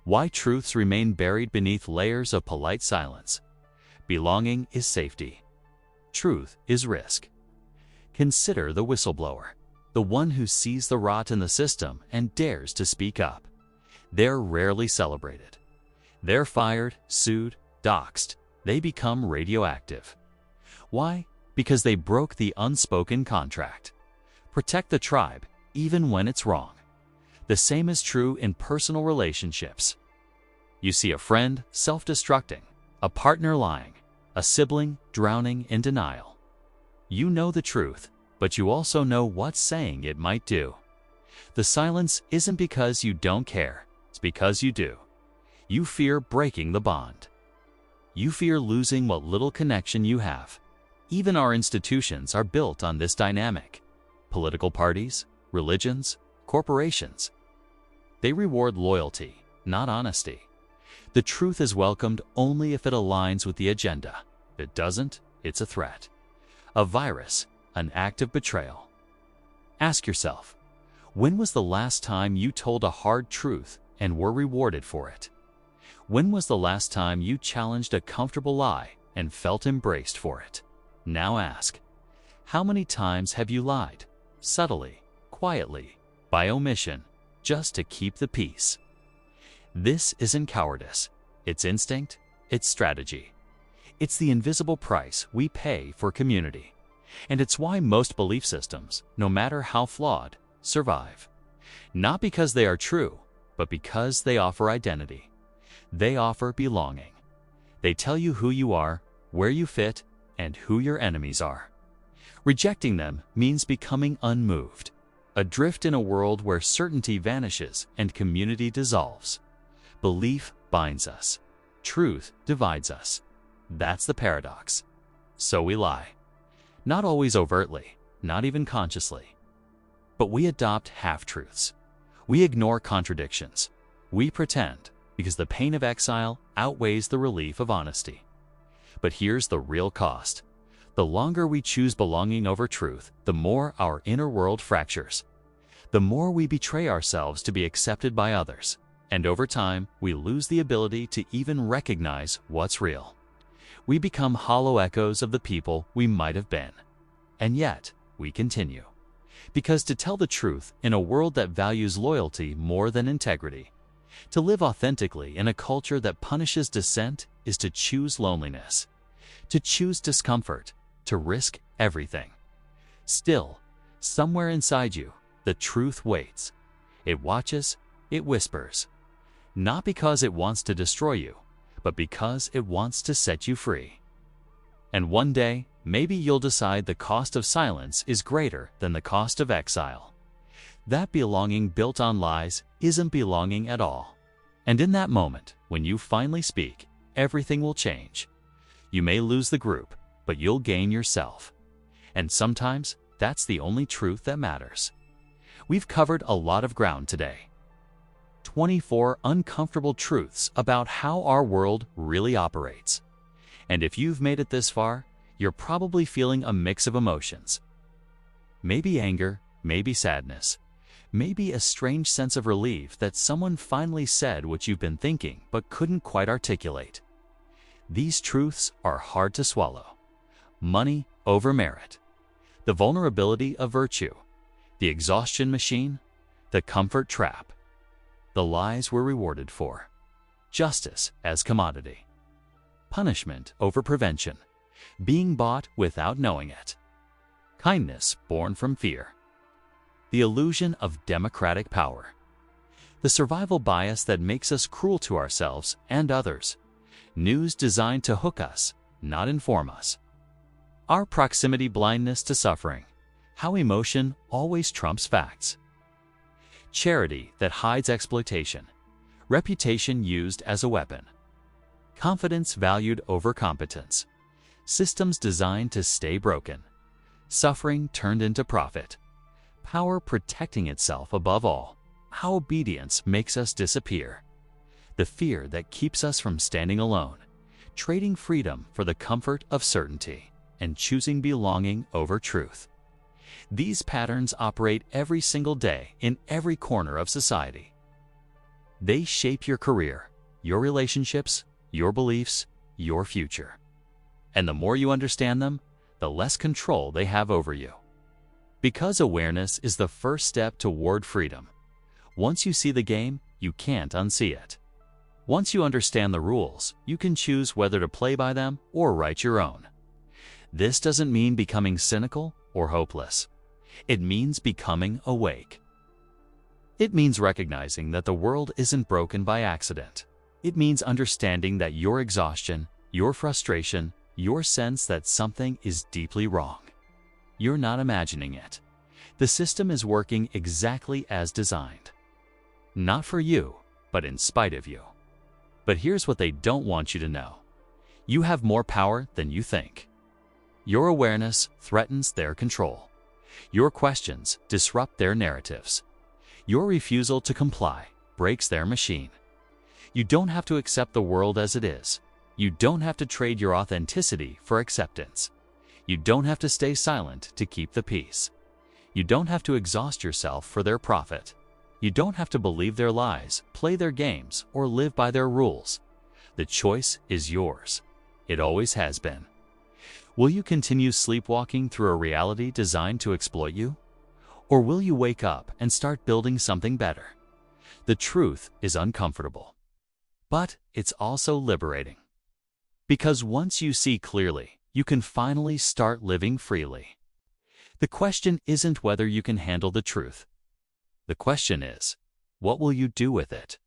[SPEAKER 1] Why truths remain buried beneath layers of polite silence. Belonging is safety. Truth is risk. Consider the whistleblower, the one who sees the rot in the system and dares to speak up. They're rarely celebrated. They're fired, sued, doxxed. They become radioactive. Why? Because they broke the unspoken contract. Protect the tribe, even when it's wrong. The same is true in personal relationships. You see a friend self-destructing, a partner lying, a sibling drowning in denial. You know the truth, but you also know what saying it might do. The silence isn't because you don't care, it's because you do. You fear breaking the bond. You fear losing what little connection you have. Even our institutions are built on this dynamic. Political parties, religions, corporations. They reward loyalty, not honesty. The truth is welcomed only if it aligns with the agenda. If it doesn't, it's a threat. A virus, an act of betrayal. Ask yourself, when was the last time you told a hard truth and were rewarded for it? When was the last time you challenged a comfortable lie and felt embraced for it? Now ask, how many times have you lied? Subtly, quietly, by omission, just to keep the peace. This isn't cowardice. It's instinct. It's strategy. It's the invisible price we pay for community. And it's why most belief systems, no matter how flawed, survive. Not because they are true, but because they offer identity. They offer belonging. They tell you who you are, where you fit, and who your enemies are. Rejecting them means becoming unmoved, adrift in a world where certainty vanishes and community dissolves. Belief binds us. Truth divides us. That's the paradox. So we lie. Not always overtly, not even consciously. But we adopt half-truths. We ignore contradictions. We pretend, because the pain of exile outweighs the relief of honesty. But here's the real cost. The longer we choose belonging over truth, the more our inner world fractures. The more we betray ourselves to be accepted by others. And over time, we lose the ability to even recognize what's real. We become hollow echoes of the people we might have been. And yet, we continue. Because to tell the truth in a world that values loyalty more than integrity, to live authentically in a culture that punishes dissent is to choose loneliness, to choose discomfort, to risk everything. Still, somewhere inside you, the truth waits. It watches, it whispers. Not because it wants to destroy you, but because it wants to set you free. And one day, maybe you'll decide the cost of silence is greater than the cost of exile. That belonging built on lies isn't belonging at all. And in that moment, when you finally speak, everything will change. You may lose the group, but you'll gain yourself. And sometimes, that's the only truth that matters. We've covered a lot of ground today. 24 uncomfortable truths about how our world really operates. And if you've made it this far, you're probably feeling a mix of emotions. Maybe anger, maybe sadness, maybe a strange sense of relief that someone finally said what you've been thinking but couldn't quite articulate. These truths are hard to swallow. Money over merit. The vulnerability of virtue. The exhaustion machine. The comfort trap. The lies we're rewarded for. Justice as commodity. Punishment over prevention. Being bought without knowing it. Kindness born from fear. The illusion of democratic power. The survival bias that makes us cruel to ourselves and others. News designed to hook us, not inform us. Our proximity blindness to suffering. How emotion always trumps facts. Charity that hides exploitation. Reputation used as a weapon. Confidence valued over competence. Systems designed to stay broken. Suffering turned into profit. Power protecting itself above all. How obedience makes us disappear. The fear that keeps us from standing alone. Trading freedom for the comfort of certainty. And choosing belonging over truth. These patterns operate every single day in every corner of society. They shape your career, your relationships, your beliefs, your future. And the more you understand them, the less control they have over you. Because awareness is the first step toward freedom. Once you see the game, you can't unsee it. Once you understand the rules, you can choose whether to play by them or write your own. This doesn't mean becoming cynical or hopeless. It means becoming awake. It means recognizing that the world isn't broken by accident. It means understanding that your exhaustion, your frustration, your sense that something is deeply wrong. You're not imagining it. The system is working exactly as designed. Not for you, but in spite of you. But here's what they don't want you to know. You have more power than you think. Your awareness threatens their control. Your questions disrupt their narratives. Your refusal to comply breaks their machine. You don't have to accept the world as it is. You don't have to trade your authenticity for acceptance. You don't have to stay silent to keep the peace. You don't have to exhaust yourself for their profit. You don't have to believe their lies, play their games, or live by their rules. The choice is yours. It always has been. Will you continue sleepwalking through a reality designed to exploit you? Or will you wake up and start building something better? The truth is uncomfortable, but it's also liberating. Because once you see clearly, you can finally start living freely. The question isn't whether you can handle the truth. The question is, what will you do with it?